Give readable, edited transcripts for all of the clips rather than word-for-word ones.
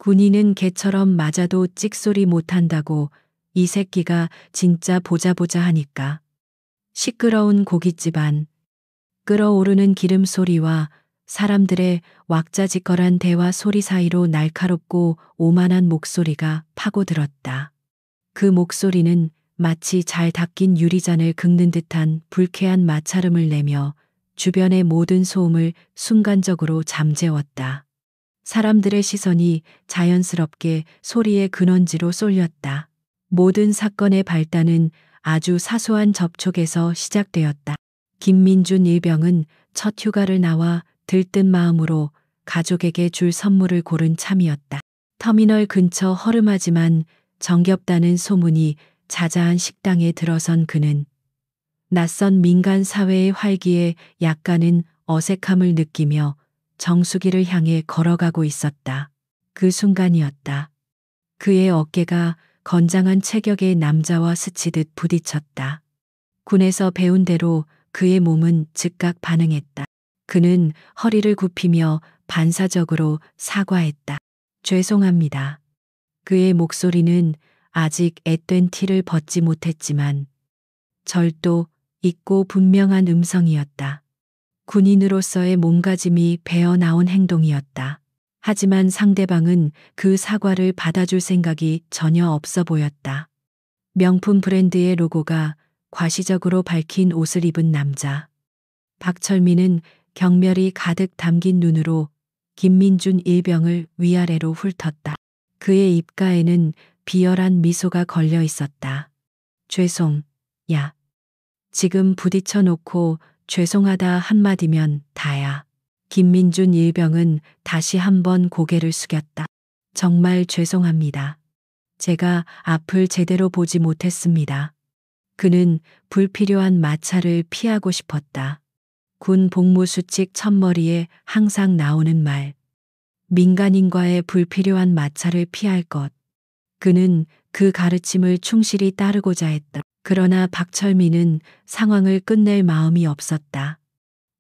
군인은 개처럼 맞아도 찍소리 못한다고 이 새끼가 진짜 보자 하니까. 시끄러운 고깃집 안, 끓어오르는 기름 소리와 사람들의 왁자지껄한 대화 소리 사이로 날카롭고 오만한 목소리가 파고들었다. 그 목소리는 마치 잘 닦인 유리잔을 긁는 듯한 불쾌한 마찰음을 내며 주변의 모든 소음을 순간적으로 잠재웠다. 사람들의 시선이 자연스럽게 소리의 근원지로 쏠렸다. 모든 사건의 발단은 아주 사소한 접촉에서 시작되었다. 김민준 일병은 첫 휴가를 나와 들뜬 마음으로 가족에게 줄 선물을 고른 참이었다. 터미널 근처 허름하지만 정겹다는 소문이 자자한 식당에 들어선 그는 낯선 민간 사회의 활기에 약간은 어색함을 느끼며 정수기를 향해 걸어가고 있었다. 그 순간이었다. 그의 어깨가 건장한 체격의 남자와 스치듯 부딪혔다. 군에서 배운 대로 그의 몸은 즉각 반응했다. 그는 허리를 굽히며 반사적으로 사과했다. 죄송합니다. 그의 목소리는 아직 앳된 티를 벗지 못했지만 절도 있고 분명한 음성이었다. 군인으로서의 몸가짐이 배어나온 행동이었다. 하지만 상대방은 그 사과를 받아줄 생각이 전혀 없어 보였다. 명품 브랜드의 로고가 과시적으로 밝힌 옷을 입은 남자. 박철민은 경멸이 가득 담긴 눈으로 김민준 일병을 위아래로 훑었다. 그의 입가에는 비열한 미소가 걸려 있었다. 죄송, 야. 지금 부딪혀 놓고 죄송하다 한마디면 다야. 김민준 일병은 다시 한번 고개를 숙였다. 정말 죄송합니다. 제가 앞을 제대로 보지 못했습니다. 그는 불필요한 마찰을 피하고 싶었다. 군 복무 수칙 첫머리에 항상 나오는 말. 민간인과의 불필요한 마찰을 피할 것. 그는 그 가르침을 충실히 따르고자 했다. 그러나 박철민은 상황을 끝낼 마음이 없었다.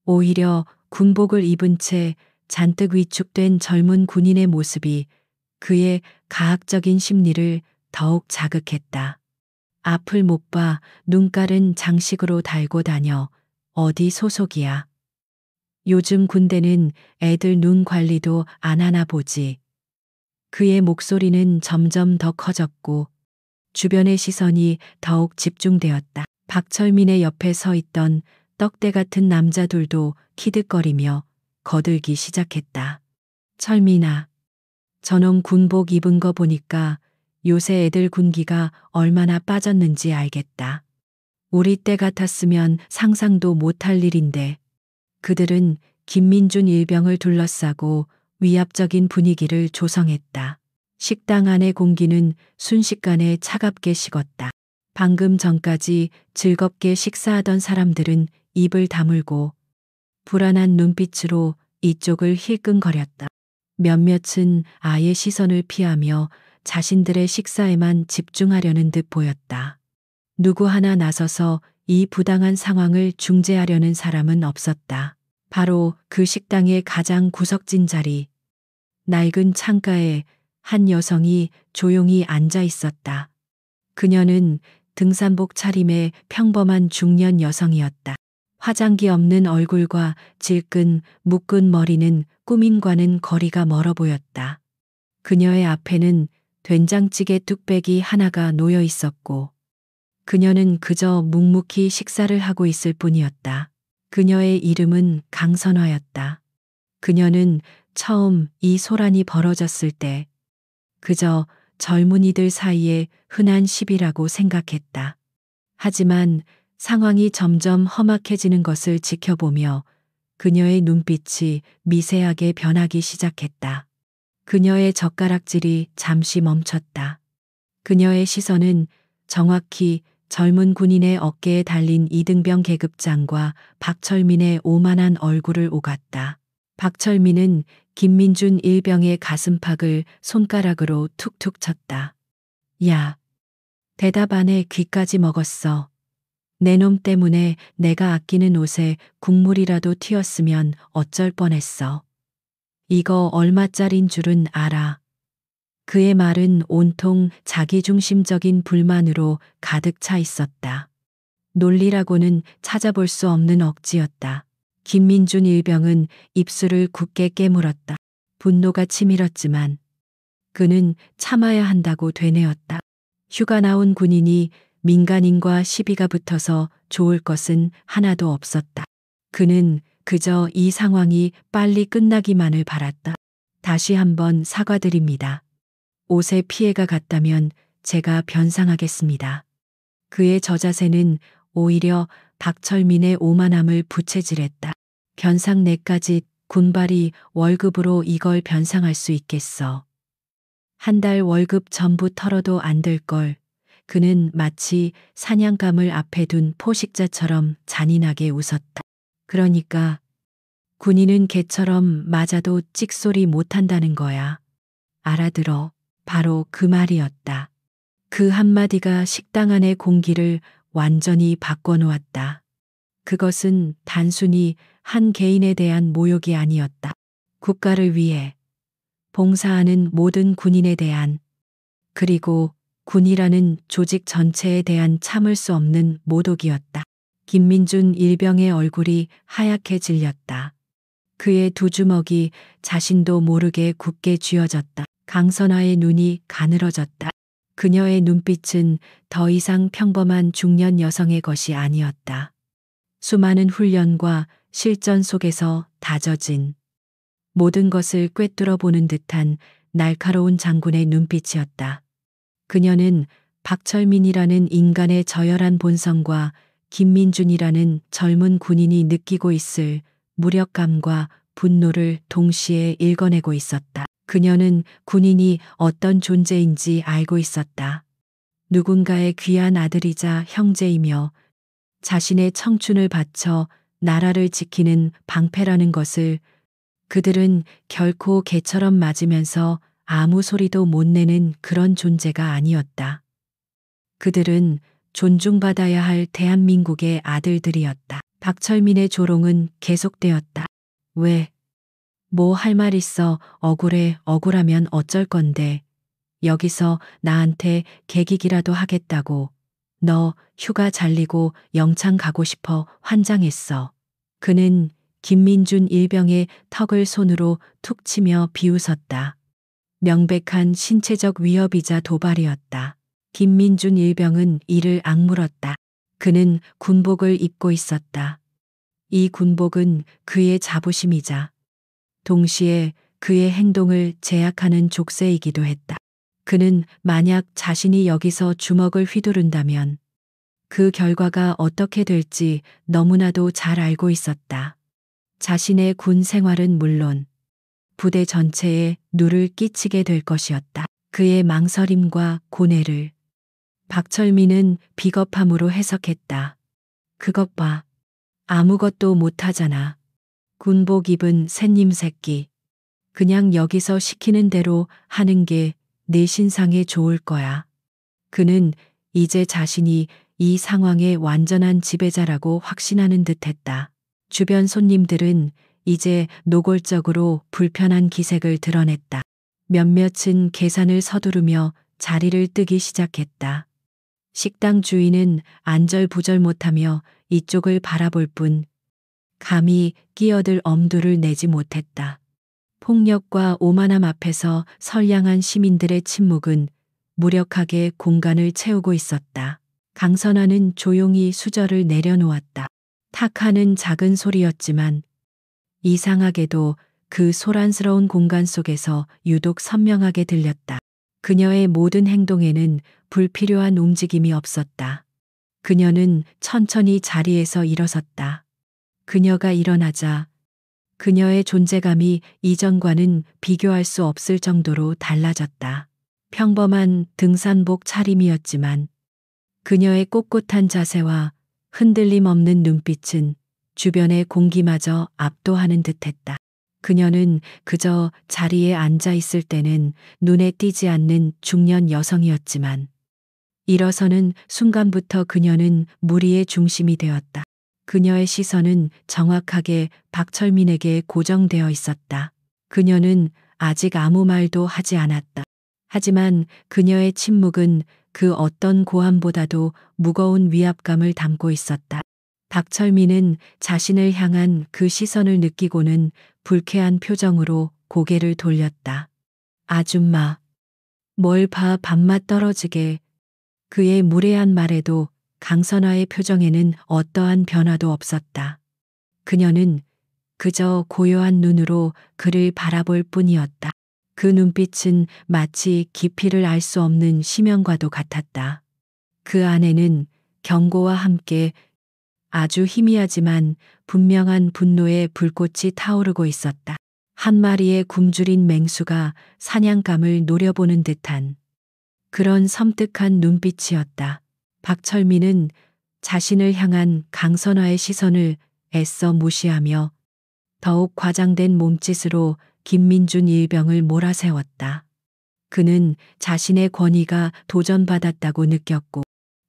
오히려 군복을 입은 채 잔뜩 위축된 젊은 군인의 모습이 그의 가학적인 심리를 더욱 자극했다. 앞을 못 봐 눈깔은 장식으로 달고 다녀. 어디 소속이야. 요즘 군대는 애들 눈 관리도 안 하나 보지. 그의 목소리는 점점 더 커졌고 주변의 시선이 더욱 집중되었다. 박철민의 옆에 서 있던 떡대 같은 남자들도 키득거리며 거들기 시작했다. 철민아, 저놈 군복 입은 거 보니까 요새 애들 군기가 얼마나 빠졌는지 알겠다. 우리 때 같았으면 상상도 못할 일인데. 그들은 김민준 일병을 둘러싸고 위압적인 분위기를 조성했다. 식당 안의 공기는 순식간에 차갑게 식었다. 방금 전까지 즐겁게 식사하던 사람들은 입을 다물고 불안한 눈빛으로 이쪽을 힐끔거렸다. 몇몇은 아예 시선을 피하며 자신들의 식사에만 집중하려는 듯 보였다. 누구 하나 나서서 이 부당한 상황을 중재하려는 사람은 없었다. 바로 그 식당의 가장 구석진 자리. 낡은 창가에 한 여성이 조용히 앉아 있었다. 그녀는 등산복 차림의 평범한 중년 여성이었다. 화장기 없는 얼굴과 질끈 묶은 머리는 꾸민과는 거리가 멀어 보였다. 그녀의 앞에는 된장찌개 뚝배기 하나가 놓여 있었고 그녀는 그저 묵묵히 식사를 하고 있을 뿐이었다. 그녀의 이름은 강선화였다. 그녀는 처음 이 소란이 벌어졌을 때 그저 젊은이들 사이에 흔한 시비라고 생각했다. 하지만 상황이 점점 험악해지는 것을 지켜보며 그녀의 눈빛이 미세하게 변하기 시작했다. 그녀의 젓가락질이 잠시 멈췄다. 그녀의 시선은 정확히 젊은 군인의 어깨에 달린 이등병 계급장과 박철민의 오만한 얼굴을 오갔다. 박철민은 김민준 일병의 가슴팍을 손가락으로 툭툭 쳤다. 야, 대답 안 해. 귀까지 먹었어. 내 놈 때문에 내가 아끼는 옷에 국물이라도 튀었으면 어쩔 뻔했어. 이거 얼마짜린 줄은 알아. 그의 말은 온통 자기중심적인 불만으로 가득 차 있었다. 논리라고는 찾아볼 수 없는 억지였다. 김민준 일병은 입술을 굳게 깨물었다. 분노가 치밀었지만 그는 참아야 한다고 되뇌었다. 휴가 나온 군인이 민간인과 시비가 붙어서 좋을 것은 하나도 없었다. 그는 그저 이 상황이 빨리 끝나기만을 바랐다. 다시 한번 사과드립니다. 옷에 피해가 갔다면 제가 변상하겠습니다. 그의 저자세는 오히려 박철민의 오만함을 부채질했다. 변상 내까지 군발이 월급으로 이걸 변상할 수 있겠어. 한 달 월급 전부 털어도 안 될 걸. 그는 마치 사냥감을 앞에 둔 포식자처럼 잔인하게 웃었다. 그러니까 군인은 개처럼 맞아도 찍소리 못한다는 거야. 알아들어. 바로 그 말이었다. 그 한마디가 식당 안의 공기를 완전히 바꿔놓았다. 그것은 단순히 한 개인에 대한 모욕이 아니었다. 국가를 위해 봉사하는 모든 군인에 대한, 그리고 군이라는 조직 전체에 대한 참을 수 없는 모독이었다. 김민준 일병의 얼굴이 하얗게 질렸다. 그의 두 주먹이 자신도 모르게 굳게 쥐어졌다. 강선아의 눈이 가늘어졌다. 그녀의 눈빛은 더 이상 평범한 중년 여성의 것이 아니었다. 수많은 훈련과 실전 속에서 다져진 모든 것을 꿰뚫어 보는 듯한 날카로운 장군의 눈빛이었다. 그녀는 박철민이라는 인간의 저열한 본성과 김민준이라는 젊은 군인이 느끼고 있을 무력감과 분노를 동시에 읽어내고 있었다. 그녀는 군인이 어떤 존재인지 알고 있었다. 누군가의 귀한 아들이자 형제이며 자신의 청춘을 바쳐 나라를 지키는 방패라는 것을. 그들은 결코 개처럼 맞으면서 아무 소리도 못 내는 그런 존재가 아니었다. 그들은 존중받아야 할 대한민국의 아들들이었다. 박철민의 조롱은 계속되었다. 왜? 뭐 할 말 있어. 억울해. 억울하면 어쩔 건데. 여기서 나한테 개기기라도 하겠다고. 너 휴가 잘리고 영창 가고 싶어. 환장했어. 그는 김민준 일병의 턱을 손으로 툭 치며 비웃었다. 명백한 신체적 위협이자 도발이었다. 김민준 일병은 이를 악물었다. 그는 군복을 입고 있었다. 이 군복은 그의 자부심이자 동시에 그의 행동을 제약하는 족쇄이기도 했다. 그는 만약 자신이 여기서 주먹을 휘두른다면 그 결과가 어떻게 될지 너무나도 잘 알고 있었다. 자신의 군 생활은 물론 부대 전체에 누를 끼치게 될 것이었다. 그의 망설임과 고뇌를 박철민은 비겁함으로 해석했다. 그것 봐. 아무것도 못하잖아. 군복 입은 샌님 새끼. 그냥 여기서 시키는 대로 하는 게 내 신상에 좋을 거야. 그는 이제 자신이 이 상황의 완전한 지배자라고 확신하는 듯했다. 주변 손님들은 이제 노골적으로 불편한 기색을 드러냈다. 몇몇은 계산을 서두르며 자리를 뜨기 시작했다. 식당 주인은 안절부절 못하며 이쪽을 바라볼 뿐 감히 끼어들 엄두를 내지 못했다. 폭력과 오만함 앞에서 선량한 시민들의 침묵은 무력하게 공간을 채우고 있었다. 강선아는 조용히 수저를 내려놓았다. 탁 하는 작은 소리였지만 이상하게도 그 소란스러운 공간 속에서 유독 선명하게 들렸다. 그녀의 모든 행동에는 불필요한 움직임이 없었다. 그녀는 천천히 자리에서 일어섰다. 그녀가 일어나자 그녀의 존재감이 이전과는 비교할 수 없을 정도로 달라졌다. 평범한 등산복 차림이었지만 그녀의 꼿꼿한 자세와 흔들림 없는 눈빛은 주변의 공기마저 압도하는 듯했다. 그녀는 그저 자리에 앉아 있을 때는 눈에 띄지 않는 중년 여성이었지만 일어서는 순간부터 그녀는 무리의 중심이 되었다. 그녀의 시선은 정확하게 박철민에게 고정되어 있었다. 그녀는 아직 아무 말도 하지 않았다. 하지만 그녀의 침묵은 그 어떤 고함보다도 무거운 위압감을 담고 있었다. 박철민은 자신을 향한 그 시선을 느끼고는 불쾌한 표정으로 고개를 돌렸다. 아줌마, 뭘 봐 밥맛 떨어지게. 그의 무례한 말에도 강선화의 표정에는 어떠한 변화도 없었다. 그녀는 그저 고요한 눈으로 그를 바라볼 뿐이었다. 그 눈빛은 마치 깊이를 알 수 없는 심연과도 같았다. 그 안에는 경고와 함께 아주 희미하지만 분명한 분노의 불꽃이 타오르고 있었다. 한 마리의 굶주린 맹수가 사냥감을 노려보는 듯한 그런 섬뜩한 눈빛이었다. 박철민은 자신을 향한 강선화의 시선을 애써 무시하며 더욱 과장된 몸짓으로 김민준 일병을 몰아세웠다. 그는 자신의 권위가 도전받았다고 느꼈고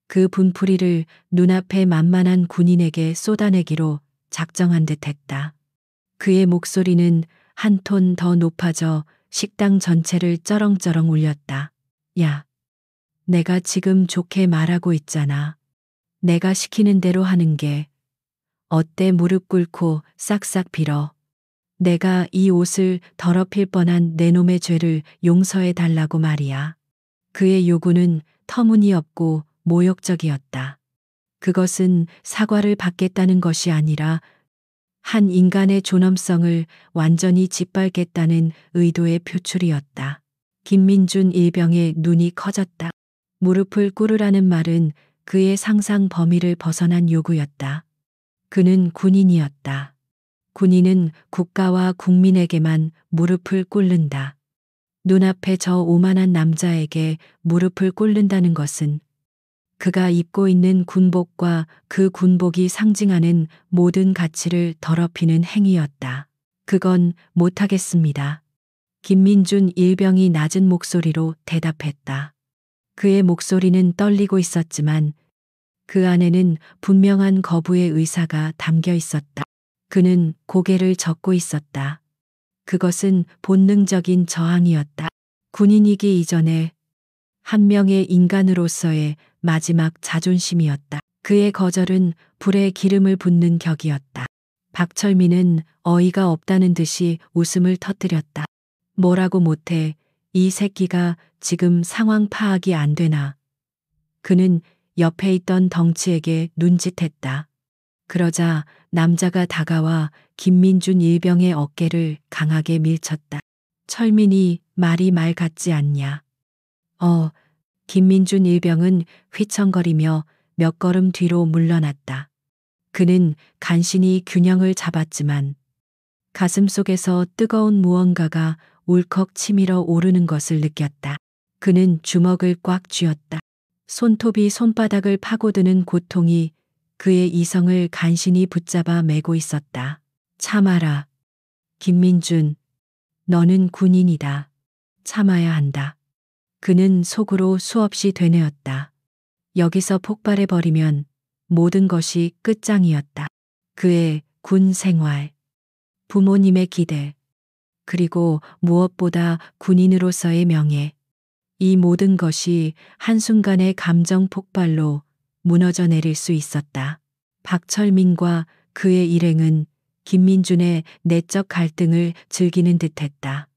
그 분풀이를 눈앞의 만만한 군인에게 쏟아내기로 작정한 듯했다. 그의 목소리는 한 톤 더 높아져 식당 전체를 쩌렁쩌렁 울렸다. 야, 내가 지금 좋게 말하고 있잖아. 내가 시키는 대로 하는 게 어때? 무릎 꿇고 싹싹 빌어. 내가 이 옷을 더럽힐 뻔한 내 놈의 죄를 용서해 달라고 말이야. 그의 요구는 터무니없고 모욕적이었다. 그것은 사과를 받겠다는 것이 아니라 한 인간의 존엄성을 완전히 짓밟겠다는 의도의 표출이었다. 김민준 일병의 눈이 커졌다. 무릎을 꿇으라는 말은 그의 상상 범위를 벗어난 요구였다. 그는 군인이었다. 군인은 국가와 국민에게만 무릎을 꿇는다. 눈앞에 저 오만한 남자에게 무릎을 꿇는다는 것은 그가 입고 있는 군복과 그 군복이 상징하는 모든 가치를 더럽히는 행위였다. 그건 못하겠습니다. 김민준 일병이 낮은 목소리로 대답했다. 그의 목소리는 떨리고 있었지만 그 안에는 분명한 거부의 의사가 담겨 있었다. 그는 고개를 젓고 있었다. 그것은 본능적인 저항이었다. 군인이기 이전에 한 명의 인간으로서의 마지막 자존심이었다. 그의 거절은 불에 기름을 붓는 격이었다. 박철민은 어이가 없다는 듯이 웃음을 터뜨렸다. 뭐라고 못해. 이 새끼가 지금 상황 파악이 안 되나. 그는 옆에 있던 덩치에게 눈짓했다. 그러자 남자가 다가와 김민준 일병의 어깨를 강하게 밀쳤다. 철민이 말이 말 같지 않냐. 김민준 일병은 휘청거리며 몇 걸음 뒤로 물러났다. 그는 간신히 균형을 잡았지만 가슴속에서 뜨거운 무언가가 울컥 치밀어 오르는 것을 느꼈다. 그는 주먹을 꽉 쥐었다. 손톱이 손바닥을 파고드는 고통이 그의 이성을 간신히 붙잡아 매고 있었다. 참아라. 김민준, 너는 군인이다. 참아야 한다. 그는 속으로 수없이 되뇌었다. 여기서 폭발해버리면 모든 것이 끝장이었다. 그의 군 생활, 부모님의 기대, 그리고 무엇보다 군인으로서의 명예. 이 모든 것이 한순간의 감정 폭발로 무너져 내릴 수 있었다. 박철민과 그의 일행은 김민준의 내적 갈등을 즐기는 듯했다.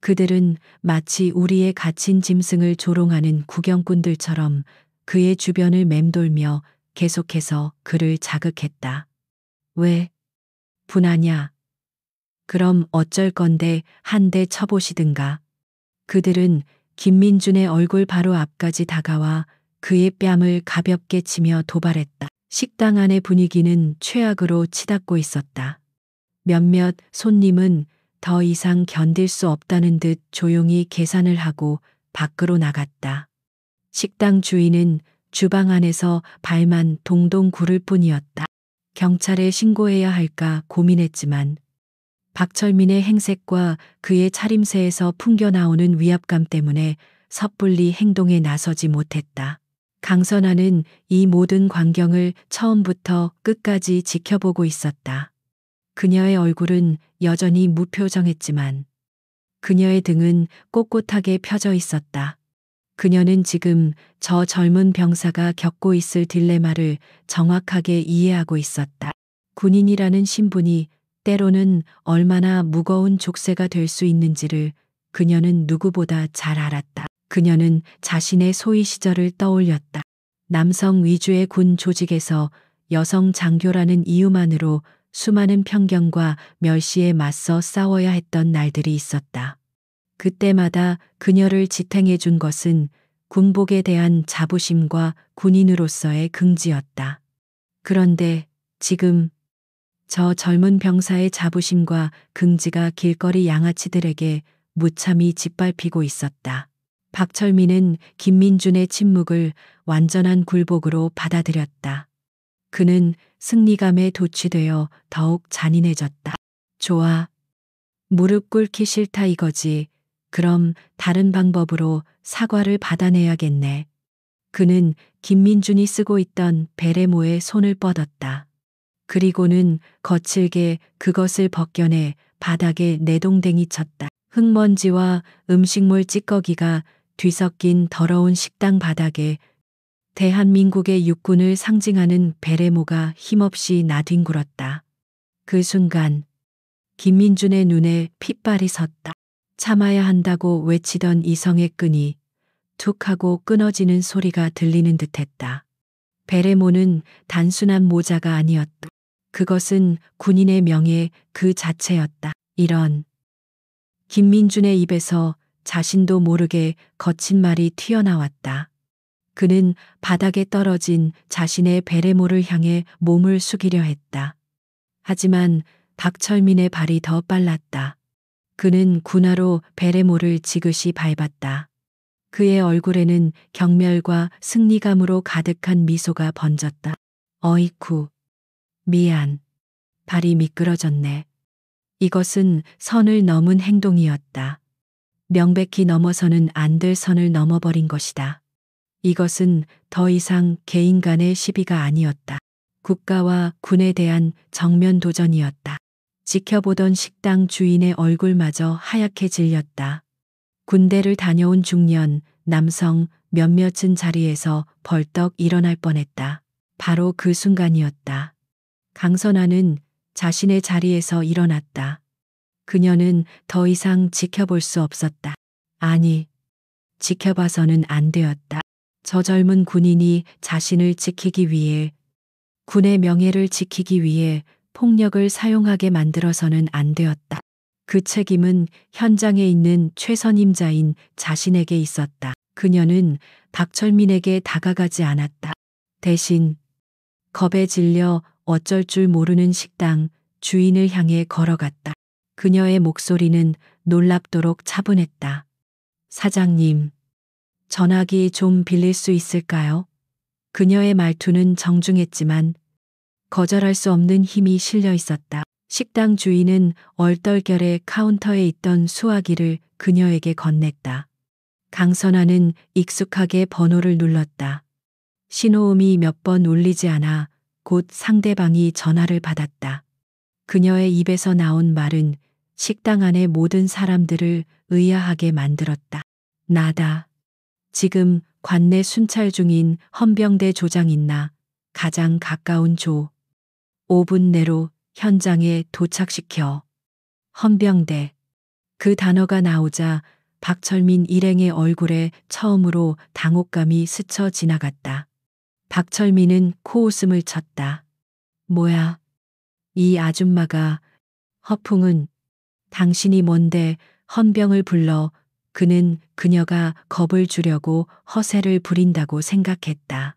그들은 마치 우리의 갇힌 짐승을 조롱하는 구경꾼들처럼 그의 주변을 맴돌며 계속해서 그를 자극했다. 왜? 분하냐? 그럼 어쩔 건데 한 대 쳐보시든가. 그들은 김민준의 얼굴 바로 앞까지 다가와 그의 뺨을 가볍게 치며 도발했다. 식당 안의 분위기는 최악으로 치닫고 있었다. 몇몇 손님은 더 이상 견딜 수 없다는 듯 조용히 계산을 하고 밖으로 나갔다. 식당 주인은 주방 안에서 발만 동동 구를 뿐이었다. 경찰에 신고해야 할까 고민했지만 박철민의 행색과 그의 차림새에서 풍겨나오는 위압감 때문에 섣불리 행동에 나서지 못했다. 강선아는 이 모든 광경을 처음부터 끝까지 지켜보고 있었다. 그녀의 얼굴은 여전히 무표정했지만 그녀의 등은 꼿꼿하게 펴져 있었다. 그녀는 지금 저 젊은 병사가 겪고 있을 딜레마를 정확하게 이해하고 있었다. 군인이라는 신분이 때로는 얼마나 무거운 족쇄가 될 수 있는지를 그녀는 누구보다 잘 알았다. 그녀는 자신의 소위 시절을 떠올렸다. 남성 위주의 군 조직에서 여성 장교라는 이유만으로 수많은 편견과 멸시에 맞서 싸워야 했던 날들이 있었다. 그때마다 그녀를 지탱해 준 것은 군복에 대한 자부심과 군인으로서의 긍지였다. 그런데 지금 저 젊은 병사의 자부심과 긍지가 길거리 양아치들에게 무참히 짓밟히고 있었다. 박철민은 김민준의 침묵을 완전한 굴복으로 받아들였다. 그는 승리감에 도취되어 더욱 잔인해졌다. 좋아. 무릎 꿇기 싫다 이거지. 그럼 다른 방법으로 사과를 받아내야겠네. 그는 김민준이 쓰고 있던 베레모에 손을 뻗었다. 그리고는 거칠게 그것을 벗겨내 바닥에 내동댕이 쳤다. 흙먼지와 음식물 찌꺼기가 뒤섞인 더러운 식당 바닥에 대한민국의 육군을 상징하는 베레모가 힘없이 나뒹굴었다. 그 순간 김민준의 눈에 핏발이 섰다. 참아야 한다고 외치던 이성의 끈이 툭 하고 끊어지는 소리가 들리는 듯했다. 베레모는 단순한 모자가 아니었다. 그것은 군인의 명예 그 자체였다. 이런. 김민준의 입에서 자신도 모르게 거친 말이 튀어나왔다. 그는 바닥에 떨어진 자신의 베레모를 향해 몸을 숙이려 했다. 하지만 박철민의 발이 더 빨랐다. 그는 군화로 베레모를 지그시 밟았다. 그의 얼굴에는 경멸과 승리감으로 가득한 미소가 번졌다. 어이쿠. 미안. 발이 미끄러졌네. 이것은 선을 넘은 행동이었다. 명백히 넘어서는 안 될 선을 넘어버린 것이다. 이것은 더 이상 개인 간의 시비가 아니었다. 국가와 군에 대한 정면 도전이었다. 지켜보던 식당 주인의 얼굴마저 하얗게 질렸다. 군대를 다녀온 중년, 남성 몇몇은 자리에서 벌떡 일어날 뻔했다. 바로 그 순간이었다. 강선아는 자신의 자리에서 일어났다. 그녀는 더 이상 지켜볼 수 없었다. 아니, 지켜봐서는 안 되었다. 저 젊은 군인이 자신을 지키기 위해, 군의 명예를 지키기 위해 폭력을 사용하게 만들어서는 안 되었다. 그 책임은 현장에 있는 최선임자인 자신에게 있었다. 그녀는 박철민에게 다가가지 않았다. 대신 겁에 질려 어쩔 줄 모르는 식당 주인을 향해 걸어갔다. 그녀의 목소리는 놀랍도록 차분했다. 사장님, 전화기 좀 빌릴 수 있을까요? 그녀의 말투는 정중했지만 거절할 수 없는 힘이 실려 있었다. 식당 주인은 얼떨결에 카운터에 있던 수화기를 그녀에게 건넸다. 강선아는 익숙하게 번호를 눌렀다. 신호음이 몇 번 울리지 않아 곧 상대방이 전화를 받았다. 그녀의 입에서 나온 말은 식당 안의 모든 사람들을 의아하게 만들었다. 나다. 지금 관내 순찰 중인 헌병대 조장 있나? 가장 가까운 조. 5분 내로 현장에 도착시켜. 헌병대. 그 단어가 나오자 박철민 일행의 얼굴에 처음으로 당혹감이 스쳐 지나갔다. 박철민은 코웃음을 쳤다. 뭐야? 이 아줌마가. 허풍은 당신이 뭔데 헌병을 불러. 그는 그녀가 겁을 주려고 허세를 부린다고 생각했다.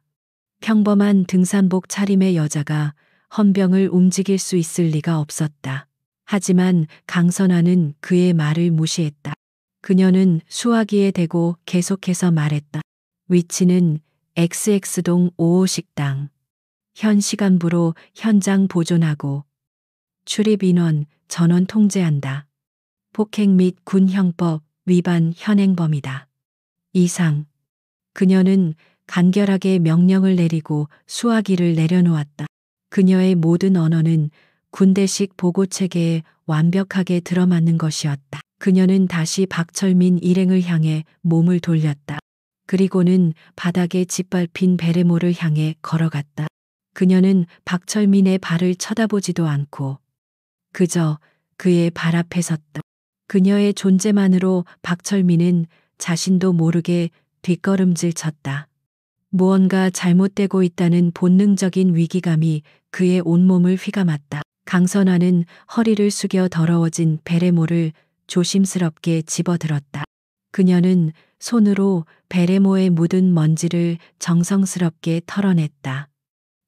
평범한 등산복 차림의 여자가 헌병을 움직일 수 있을 리가 없었다. 하지만 강선아는 그의 말을 무시했다. 그녀는 수화기에 대고 계속해서 말했다. 위치는 XX동 5호 식당. 현 시간부로 현장 보존하고 출입 인원 전원 통제한다. 폭행 및 군형법 위반 현행범이다. 이상. 그녀는 간결하게 명령을 내리고 수화기를 내려놓았다. 그녀의 모든 언어는 군대식 보고 체계에 완벽하게 들어맞는 것이었다. 그녀는 다시 박철민 일행을 향해 몸을 돌렸다. 그리고는 바닥에 짓밟힌 베레모를 향해 걸어갔다. 그녀는 박철민의 발을 쳐다보지도 않고 그저 그의 발 앞에 섰다. 그녀의 존재만으로 박철민은 자신도 모르게 뒷걸음질 쳤다. 무언가 잘못되고 있다는 본능적인 위기감이 그의 온몸을 휘감았다. 강선아는 허리를 숙여 더러워진 베레모를 조심스럽게 집어들었다. 그녀는 손으로 베레모에 묻은 먼지를 정성스럽게 털어냈다.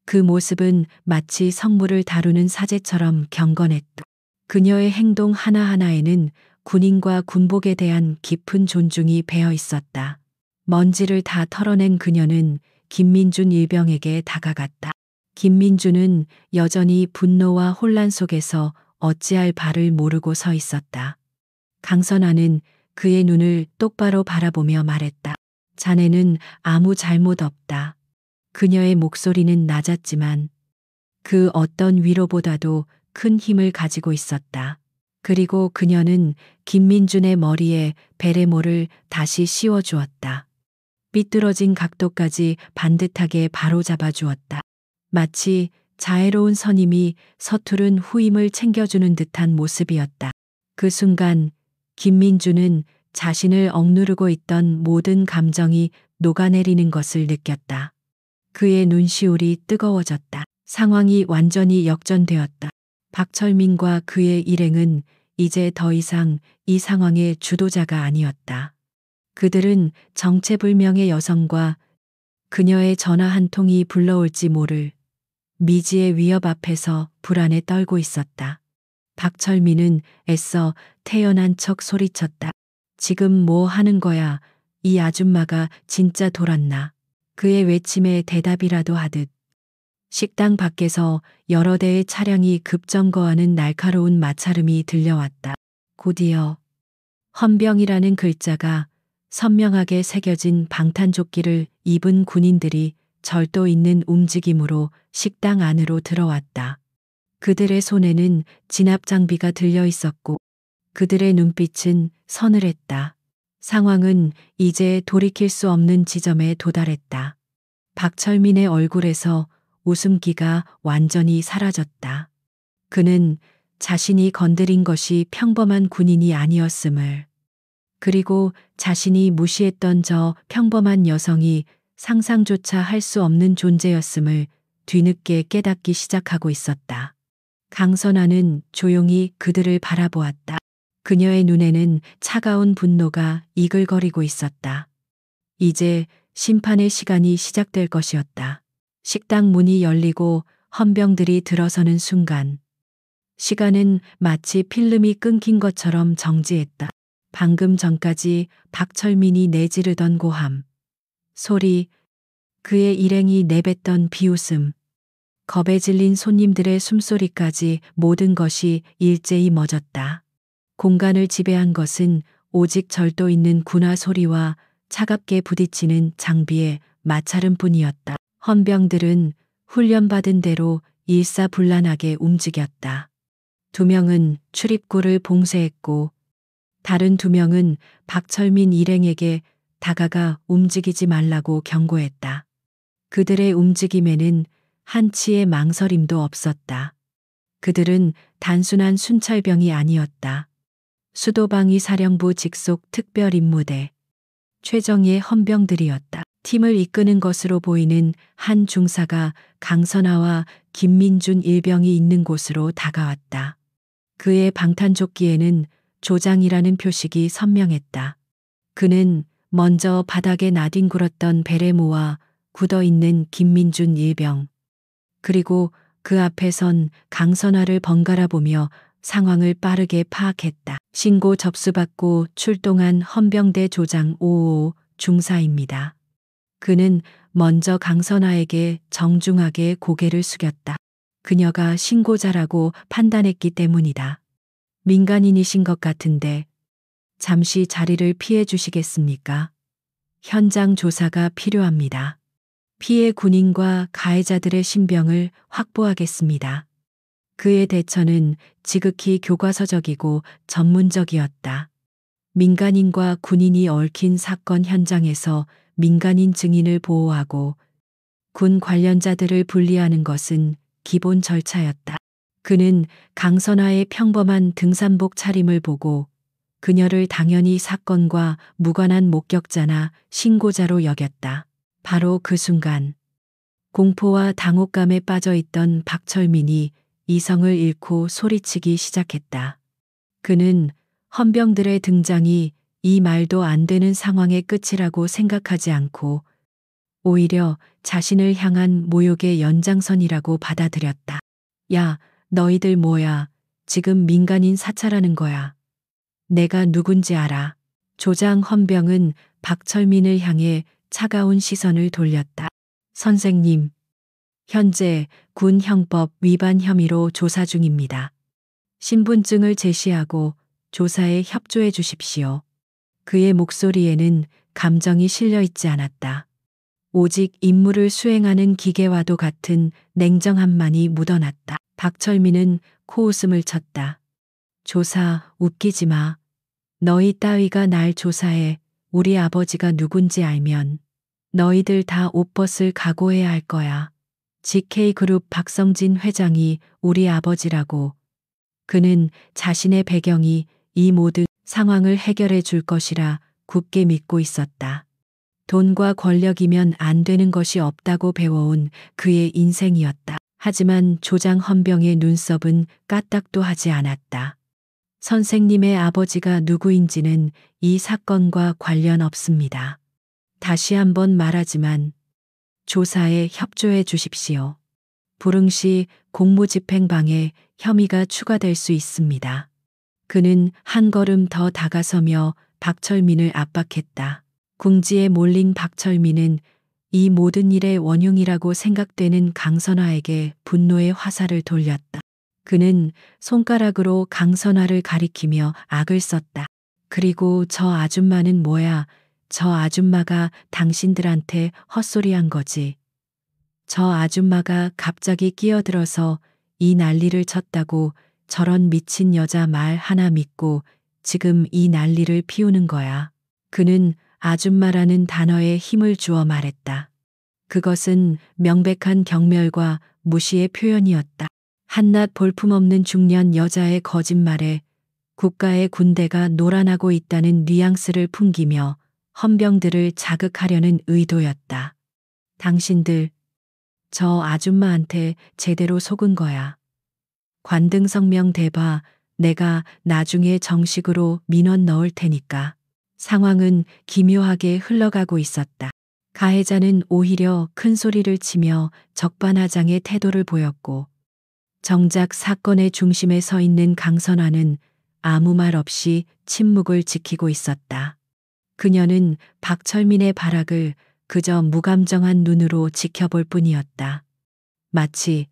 그 모습은 마치 성물을 다루는 사제처럼 경건했다. 그녀의 행동 하나하나에는 군인과 군복에 대한 깊은 존중이 배어 있었다. 먼지를 다 털어낸 그녀는 김민준 일병에게 다가갔다. 김민준은 여전히 분노와 혼란 속에서 어찌할 바를 모르고 서 있었다. 강선아는 그의 눈을 똑바로 바라보며 말했다. 자네는 아무 잘못 없다. 그녀의 목소리는 낮았지만 그 어떤 위로보다도 큰 힘을 가지고 있었다. 그리고 그녀는 김민준의 머리에 베레모를 다시 씌워 주었다. 삐뚤어진 각도까지 반듯하게 바로잡아 주었다. 마치 자애로운 선임이 서투른 후임을 챙겨주는 듯한 모습이었다. 그 순간 김민준은 자신을 억누르고 있던 모든 감정이 녹아내리는 것을 느꼈다. 그의 눈시울이 뜨거워졌다. 상황이 완전히 역전되었다. 박철민과 그의 일행은 이제 더 이상 이 상황의 주도자가 아니었다. 그들은 정체불명의 여성과 그녀의 전화 한 통이 불러올지 모를 미지의 위협 앞에서 불안에 떨고 있었다. 박철민은 애써 태연한 척 소리쳤다. 지금 뭐 하는 거야? 이 아줌마가 진짜 돌았나? 그의 외침에 대답이라도 하듯 식당 밖에서 여러 대의 차량이 급정거하는 날카로운 마찰음이 들려왔다. 곧이어 헌병이라는 글자가 선명하게 새겨진 방탄조끼를 입은 군인들이 절도 있는 움직임으로 식당 안으로 들어왔다. 그들의 손에는 진압 장비가 들려 있었고 그들의 눈빛은 서늘했다. 상황은 이제 돌이킬 수 없는 지점에 도달했다. 박철민의 얼굴에서 웃음기가 완전히 사라졌다. 그는 자신이 건드린 것이 평범한 군인이 아니었음을, 그리고 자신이 무시했던 저 평범한 여성이 상상조차 할 수 없는 존재였음을 뒤늦게 깨닫기 시작하고 있었다. 강선아는 조용히 그들을 바라보았다. 그녀의 눈에는 차가운 분노가 이글거리고 있었다. 이제 심판의 시간이 시작될 것이었다. 식당 문이 열리고 헌병들이 들어서는 순간 시간은 마치 필름이 끊긴 것처럼 정지했다. 방금 전까지 박철민이 내지르던 고함, 소리, 그의 일행이 내뱉던 비웃음, 겁에 질린 손님들의 숨소리까지 모든 것이 일제히 멎었다. 공간을 지배한 것은 오직 절도 있는 군화 소리와 차갑게 부딪히는 장비의 마찰음뿐이었다. 헌병들은 훈련받은 대로 일사불란하게 움직였다. 2명은 출입구를 봉쇄했고 다른 2명은 박철민 일행에게 다가가 움직이지 말라고 경고했다. 그들의 움직임에는 한치의 망설임도 없었다. 그들은 단순한 순찰병이 아니었다. 수도방위 사령부 직속 특별임무대 최정예 헌병들이었다. 팀을 이끄는 것으로 보이는 한 중사가 강선아와 김민준 일병이 있는 곳으로 다가왔다. 그의 방탄조끼에는 조장이라는 표식이 선명했다. 그는 먼저 바닥에 나뒹굴었던 베레모와 굳어있는 김민준 일병, 그리고 그 앞에 선 강선아를 번갈아 보며 상황을 빠르게 파악했다. 신고 접수받고 출동한 헌병대 조장 555 중사입니다. 그는 먼저 강선아에게 정중하게 고개를 숙였다. 그녀가 신고자라고 판단했기 때문이다. 민간인이신 것 같은데 잠시 자리를 피해 주시겠습니까? 현장 조사가 필요합니다. 피해 군인과 가해자들의 신병을 확보하겠습니다. 그의 대처는 지극히 교과서적이고 전문적이었다. 민간인과 군인이 얽힌 사건 현장에서 민간인 증인을 보호하고 군 관련자들을 분리하는 것은 기본 절차였다. 그는 강선아의 평범한 등산복 차림을 보고 그녀를 당연히 사건과 무관한 목격자나 신고자로 여겼다. 바로 그 순간 공포와 당혹감에 빠져 있던 박철민이 이성을 잃고 소리치기 시작했다. 그는 헌병들의 등장이 이 말도 안 되는 상황의 끝이라고 생각하지 않고 오히려 자신을 향한 모욕의 연장선이라고 받아들였다. 야, 너희들 뭐야? 지금 민간인 사찰하는 거야. 내가 누군지 알아. 조장 헌병은 박철민을 향해 차가운 시선을 돌렸다. 선생님, 현재 군 형법 위반 혐의로 조사 중입니다. 신분증을 제시하고 조사에 협조해 주십시오. 그의 목소리에는 감정이 실려 있지 않았다. 오직 임무를 수행하는 기계와도 같은 냉정함만이 묻어났다. 박철민은 코웃음을 쳤다. 조사, 웃기지 마. 너희 따위가 날 조사해 우리 아버지가 누군지 알면 너희들 다 옷 벗을 각오해야 할 거야. GK그룹 박성진 회장이 우리 아버지라고. 그는 자신의 배경이 이 모든 상황을 해결해 줄 것이라 굳게 믿고 있었다. 돈과 권력이면 안 되는 것이 없다고 배워온 그의 인생이었다. 하지만 조장 헌병의 눈썹은 까딱도 하지 않았다. 선생님의 아버지가 누구인지는 이 사건과 관련 없습니다. 다시 한번 말하지만 조사에 협조해 주십시오. 불응시 공무집행방해 혐의가 추가될 수 있습니다. 그는 한 걸음 더 다가서며 박철민을 압박했다. 궁지에 몰린 박철민은 이 모든 일의 원흉이라고 생각되는 강선화에게 분노의 화살을 돌렸다. 그는 손가락으로 강선화를 가리키며 악을 썼다. 그리고 저 아줌마는 뭐야? 저 아줌마가 당신들한테 헛소리한 거지. 저 아줌마가 갑자기 끼어들어서 이 난리를 쳤다고 저런 미친 여자 말 하나 믿고 지금 이 난리를 피우는 거야. 그는 아줌마라는 단어에 힘을 주어 말했다. 그것은 명백한 경멸과 무시의 표현이었다. 한낱 볼품없는 중년 여자의 거짓말에 국가의 군대가 놀아나고 있다는 뉘앙스를 풍기며 헌병들을 자극하려는 의도였다. 당신들, 저 아줌마한테 제대로 속은 거야. 관등성명 대봐. 내가 나중에 정식으로 민원 넣을 테니까. 상황은 기묘하게 흘러가고 있었다. 가해자는 오히려 큰 소리를 치며 적반하장의 태도를 보였고 정작 사건의 중심에 서 있는 강선화는 아무 말 없이 침묵을 지키고 있었다. 그녀는 박철민의 발악을 그저 무감정한 눈으로 지켜볼 뿐이었다. 마치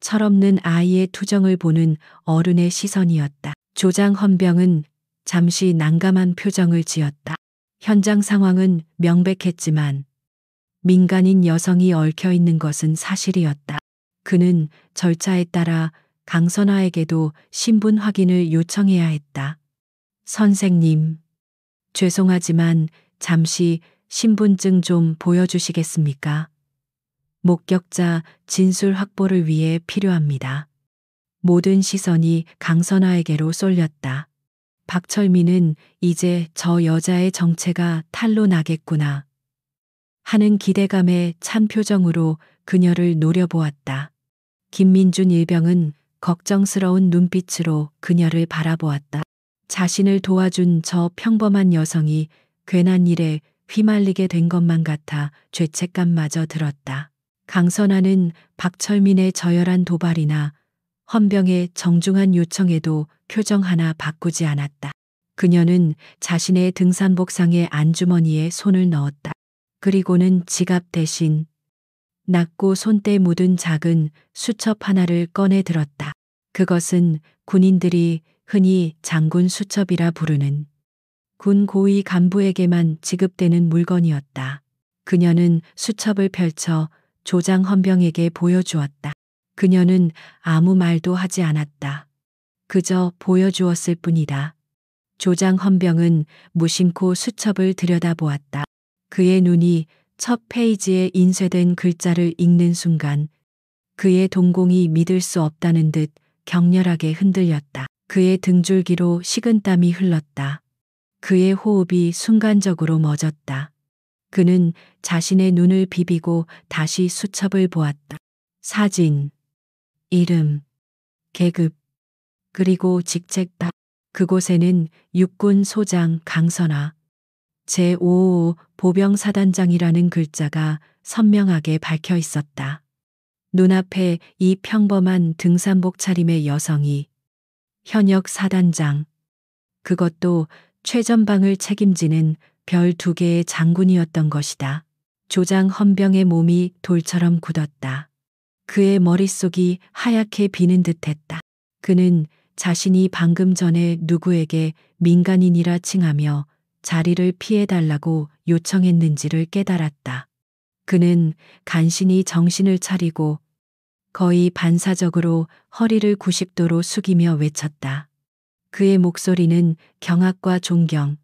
철없는 아이의 투정을 보는 어른의 시선이었다. 조장 헌병은 잠시 난감한 표정을 지었다. 현장 상황은 명백했지만 민간인 여성이 얽혀 있는 것은 사실이었다. 그는 절차에 따라 강선화에게도 신분 확인을 요청해야 했다. 선생님, 죄송하지만 잠시 신분증 좀 보여주시겠습니까? 목격자 진술 확보를 위해 필요합니다. 모든 시선이 강선화에게로 쏠렸다. 박철민은 이제 저 여자의 정체가 탄로 나겠구나 하는 기대감에 찬 표정으로 그녀를 노려보았다. 김민준 일병은 걱정스러운 눈빛으로 그녀를 바라보았다. 자신을 도와준 저 평범한 여성이 괜한 일에 휘말리게 된 것만 같아 죄책감마저 들었다. 강선아는 박철민의 저열한 도발이나 헌병의 정중한 요청에도 표정 하나 바꾸지 않았다. 그녀는 자신의 등산복상의 안주머니에 손을 넣었다. 그리고는 지갑 대신 낮고 손때 묻은 작은 수첩 하나를 꺼내 들었다. 그것은 군인들이 흔히 장군 수첩이라 부르는 군 고위 간부에게만 지급되는 물건이었다. 그녀는 수첩을 펼쳐 조장 헌병에게 보여주었다. 그녀는 아무 말도 하지 않았다. 그저 보여주었을 뿐이다. 조장 헌병은 무심코 수첩을 들여다보았다. 그의 눈이 첫 페이지에 인쇄된 글자를 읽는 순간 그의 동공이 믿을 수 없다는 듯 격렬하게 흔들렸다. 그의 등줄기로 식은땀이 흘렀다. 그의 호흡이 순간적으로 멎었다. 그는 자신의 눈을 비비고 다시 수첩을 보았다. 사진, 이름, 계급, 그리고 직책다. 그곳에는 육군 소장 강선화, 제555 보병사단장이라는 글자가 선명하게 박혀 있었다. 눈앞에 이 평범한 등산복 차림의 여성이 현역 사단장, 그것도 최전방을 책임지는 별 2개의 장군이었던 것이다. 조장 헌병의 몸이 돌처럼 굳었다. 그의 머릿속이 하얗게 비는 듯했다. 그는 자신이 방금 전에 누구에게 민간인이라 칭하며 자리를 피해달라고 요청했는지를 깨달았다. 그는 간신히 정신을 차리고 거의 반사적으로 허리를 90도로 숙이며 외쳤다. 그의 목소리는 경악과 존경,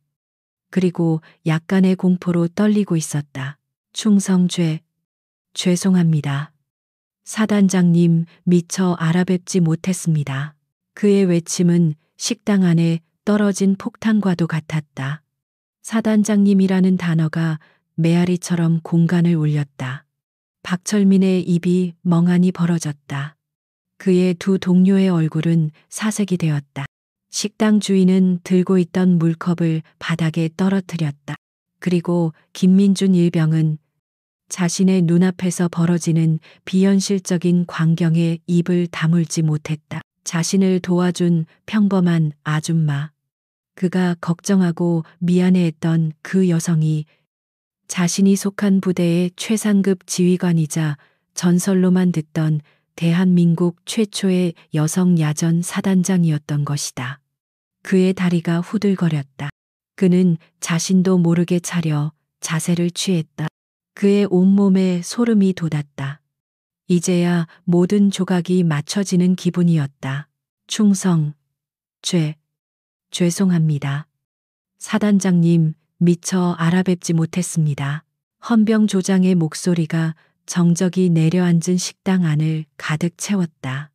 그리고 약간의 공포로 떨리고 있었다. 충성죄, 죄송합니다. 사단장님, 미처 알아뵙지 못했습니다. 그의 외침은 식당 안에 떨어진 폭탄과도 같았다. 사단장님이라는 단어가 메아리처럼 공간을 울렸다. 박철민의 입이 멍하니 벌어졌다. 그의 2 동료의 얼굴은 사색이 되었다. 식당 주인은 들고 있던 물컵을 바닥에 떨어뜨렸다. 그리고 김민준 일병은 자신의 눈앞에서 벌어지는 비현실적인 광경에 입을 다물지 못했다. 자신을 도와준 평범한 아줌마. 그가 걱정하고 미안해했던 그 여성이 자신이 속한 부대의 최상급 지휘관이자 전설로만 듣던 대한민국 최초의 여성 야전 사단장이었던 것이다. 그의 다리가 후들거렸다. 그는 자신도 모르게 차려 자세를 취했다. 그의 온몸에 소름이 돋았다. 이제야 모든 조각이 맞춰지는 기분이었다. 충성, 죄송합니다. 사단장님, 미처 알아뵙지 못했습니다. 헌병 조장의 목소리가 정적이 내려앉은 식당 안을 가득 채웠다.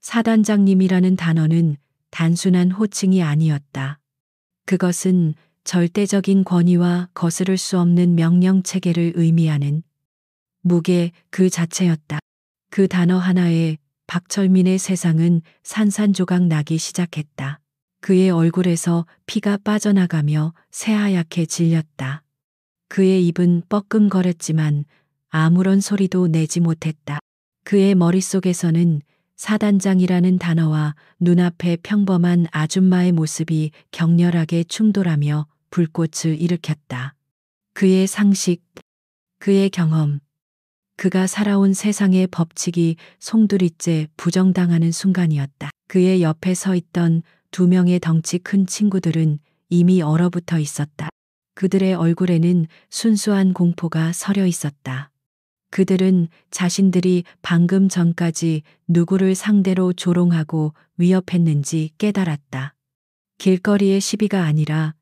사단장님이라는 단어는 단순한 호칭이 아니었다. 그것은 절대적인 권위와 거스를 수 없는 명령 체계를 의미하는 무게 그 자체였다. 그 단어 하나에 박철민의 세상은 산산조각 나기 시작했다. 그의 얼굴에서 피가 빠져나가며 새하얗게 질렸다. 그의 입은 뻐끔거렸지만 아무런 소리도 내지 못했다. 그의 머릿속에서는 사단장이라는 단어와 눈앞의 평범한 아줌마의 모습이 격렬하게 충돌하며 불꽃을 일으켰다. 그의 상식, 그의 경험, 그가 살아온 세상의 법칙이 송두리째 부정당하는 순간이었다. 그의 옆에 서 있던 2명의 덩치 큰 친구들은 이미 얼어붙어 있었다. 그들의 얼굴에는 순수한 공포가 서려 있었다. 그들은 자신들이 방금 전까지 누구를 상대로 조롱하고 위협했는지 깨달았다. 길거리의 시비가 아니라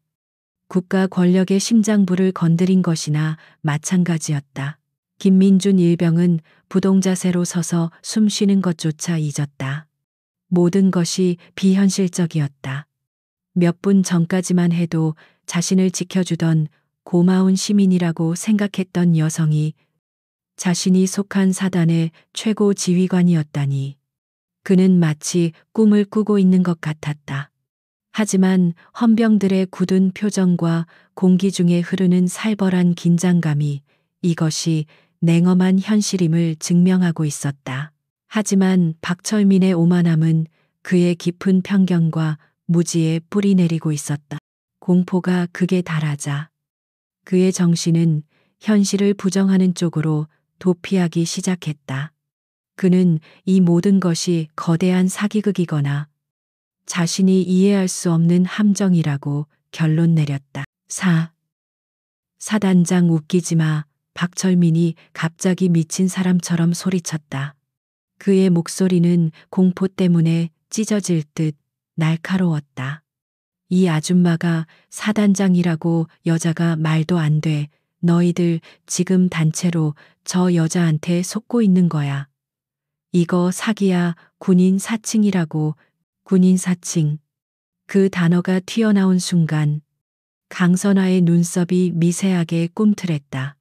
국가 권력의 심장부를 건드린 것이나 마찬가지였다. 김민준 일병은 부동자세로 서서 숨 쉬는 것조차 잊었다. 모든 것이 비현실적이었다. 몇 분 전까지만 해도 자신을 지켜주던 고마운 시민이라고 생각했던 여성이 자신이 속한 사단의 최고 지휘관이었다니. 그는 마치 꿈을 꾸고 있는 것 같았다. 하지만 헌병들의 굳은 표정과 공기 중에 흐르는 살벌한 긴장감이 이것이 냉엄한 현실임을 증명하고 있었다. 하지만 박철민의 오만함은 그의 깊은 편견과 무지에 뿌리 내리고 있었다. 공포가 극에 달하자 그의 정신은 현실을 부정하는 쪽으로 도피하기 시작했다. 그는 이 모든 것이 거대한 사기극이거나 자신이 이해할 수 없는 함정이라고 결론 내렸다. 사단장 웃기지 마. 박철민이 갑자기 미친 사람처럼 소리쳤다. 그의 목소리는 공포 때문에 찢어질 듯 날카로웠다. 이 아줌마가 사단장이라고 여자가 말도 안 돼. 너희들 지금 단체로 저 여자한테 속고 있는 거야. 이거 사기야. 군인 사칭이라고. 군인 사칭. 그 단어가 튀어나온 순간 강선아의 눈썹이 미세하게 꿈틀했다.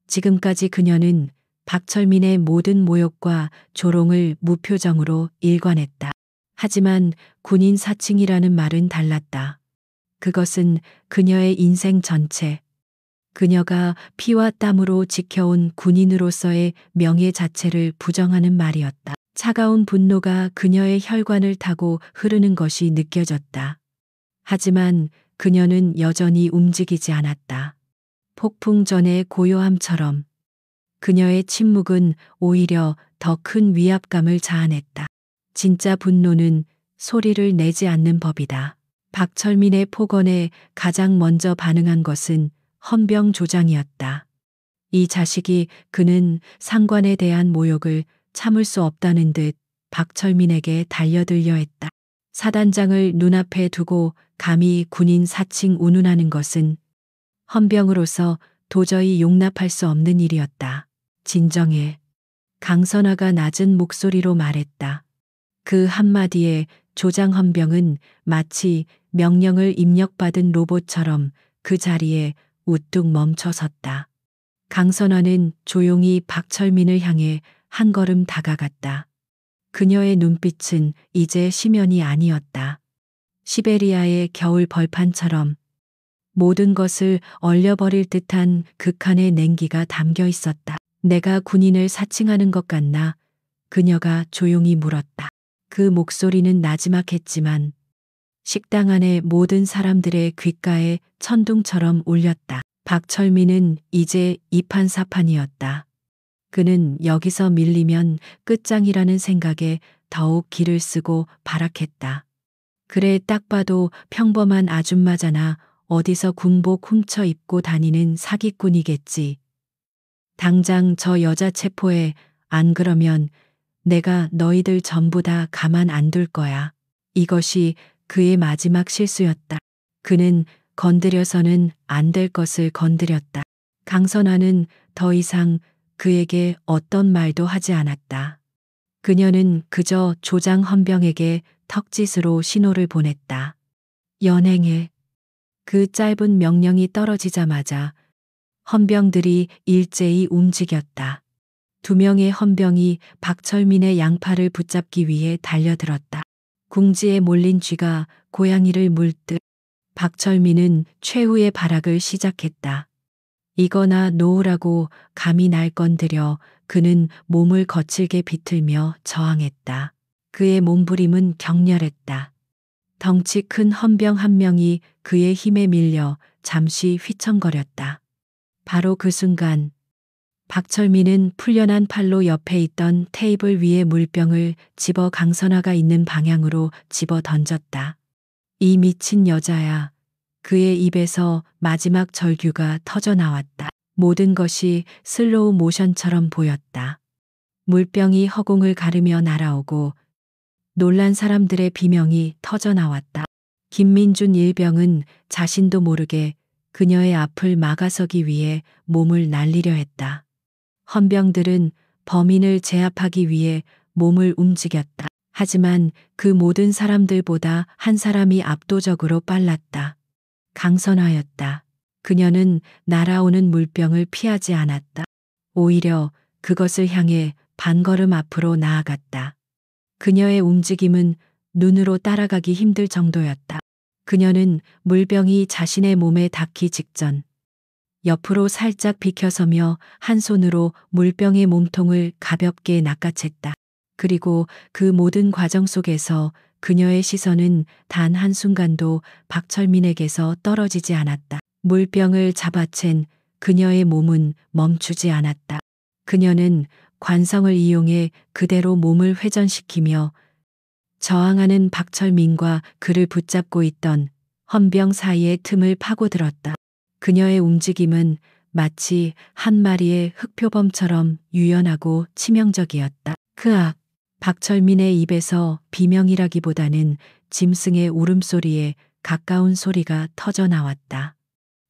지금까지 그녀는 박철민의 모든 모욕과 조롱을 무표정으로 일관했다. 하지만 군인 사칭이라는 말은 달랐다. 그것은 그녀의 인생 전체, 그녀가 피와 땀으로 지켜온 군인으로서의 명예 자체를 부정하는 말이었다. 차가운 분노가 그녀의 혈관을 타고 흐르는 것이 느껴졌다. 하지만 그녀는 여전히 움직이지 않았다. 폭풍 전의 고요함처럼 그녀의 침묵은 오히려 더 큰 위압감을 자아냈다. 진짜 분노는 소리를 내지 않는 법이다. 박철민의 폭언에 가장 먼저 반응한 것은 헌병 조장이었다. 이 자식이 그는 상관에 대한 모욕을 참을 수 없다는 듯 박철민에게 달려들려 했다. 사단장을 눈앞에 두고 감히 군인 사칭 운운하는 것은 헌병으로서 도저히 용납할 수 없는 일이었다. 진정해. 강선아가 낮은 목소리로 말했다. 그 한마디에 조장 헌병은 마치 명령을 입력받은 로봇처럼 그 자리에 우뚝 멈춰 섰다. 강선아는 조용히 박철민을 향해 한 걸음 다가갔다. 그녀의 눈빛은 이제 심연이 아니었다. 시베리아의 겨울 벌판처럼 모든 것을 얼려버릴 듯한 극한의 냉기가 담겨 있었다. 내가 군인을 사칭하는 것 같나? 그녀가 조용히 물었다. 그 목소리는 나지막했지만 식당 안의 모든 사람들의 귓가에 천둥처럼 울렸다. 박철민은 이제 이판사판이었다. 그는 여기서 밀리면 끝장이라는 생각에 더욱 기를 쓰고 발악했다. 그래, 딱 봐도 평범한 아줌마잖아. 어디서 군복 훔쳐 입고 다니는 사기꾼이겠지. 당장 저 여자 체포해. 안 그러면 내가 너희들 전부 다 가만 안 둘 거야. 이것이 그의 마지막 실수였다. 그는 건드려서는 안 될 것을 건드렸다. 강선아는 더 이상 그에게 어떤 말도 하지 않았다. 그녀는 그저 조장 헌병에게 턱짓으로 신호를 보냈다. 연행해. 그 짧은 명령이 떨어지자마자 헌병들이 일제히 움직였다. 2명의 헌병이 박철민의 양팔을 붙잡기 위해 달려들었다. 궁지에 몰린 쥐가 고양이를 물듯 박철민은 최후의 발악을 시작했다. 이거나 놓으라고. 감히 날 건드려. 그는 몸을 거칠게 비틀며 저항했다. 그의 몸부림은 격렬했다. 덩치 큰 헌병 한 명이 그의 힘에 밀려 잠시 휘청거렸다. 바로 그 순간 박철민은 풀려난 팔로 옆에 있던 테이블 위에 물병을 집어 강선아가 있는 방향으로 집어 던졌다. 이 미친 여자야. 그의 입에서 마지막 절규가 터져 나왔다. 모든 것이 슬로우 모션처럼 보였다. 물병이 허공을 가르며 날아오고 놀란 사람들의 비명이 터져 나왔다. 김민준 일병은 자신도 모르게 그녀의 앞을 막아서기 위해 몸을 날리려 했다. 헌병들은 범인을 제압하기 위해 몸을 움직였다. 하지만 그 모든 사람들보다 한 사람이 압도적으로 빨랐다. 강선아였다. 그녀는 날아오는 물병을 피하지 않았다. 오히려 그것을 향해 반걸음 앞으로 나아갔다. 그녀의 움직임은 눈으로 따라가기 힘들 정도였다. 그녀는 물병이 자신의 몸에 닿기 직전 옆으로 살짝 비켜서며 한 손으로 물병의 몸통을 가볍게 낚아챘다. 그리고 그 모든 과정 속에서 그녀의 시선은 단 한순간도 박철민에게서 떨어지지 않았다. 물병을 잡아챈 그녀의 몸은 멈추지 않았다. 그녀는 관성을 이용해 그대로 몸을 회전시키며 저항하는 박철민과 그를 붙잡고 있던 헌병 사이의 틈을 파고들었다. 그녀의 움직임은 마치 한 마리의 흑표범처럼 유연하고 치명적이었다. 크악! 박철민의 입에서 비명이라기보다는 짐승의 울음소리에 가까운 소리가 터져 나왔다.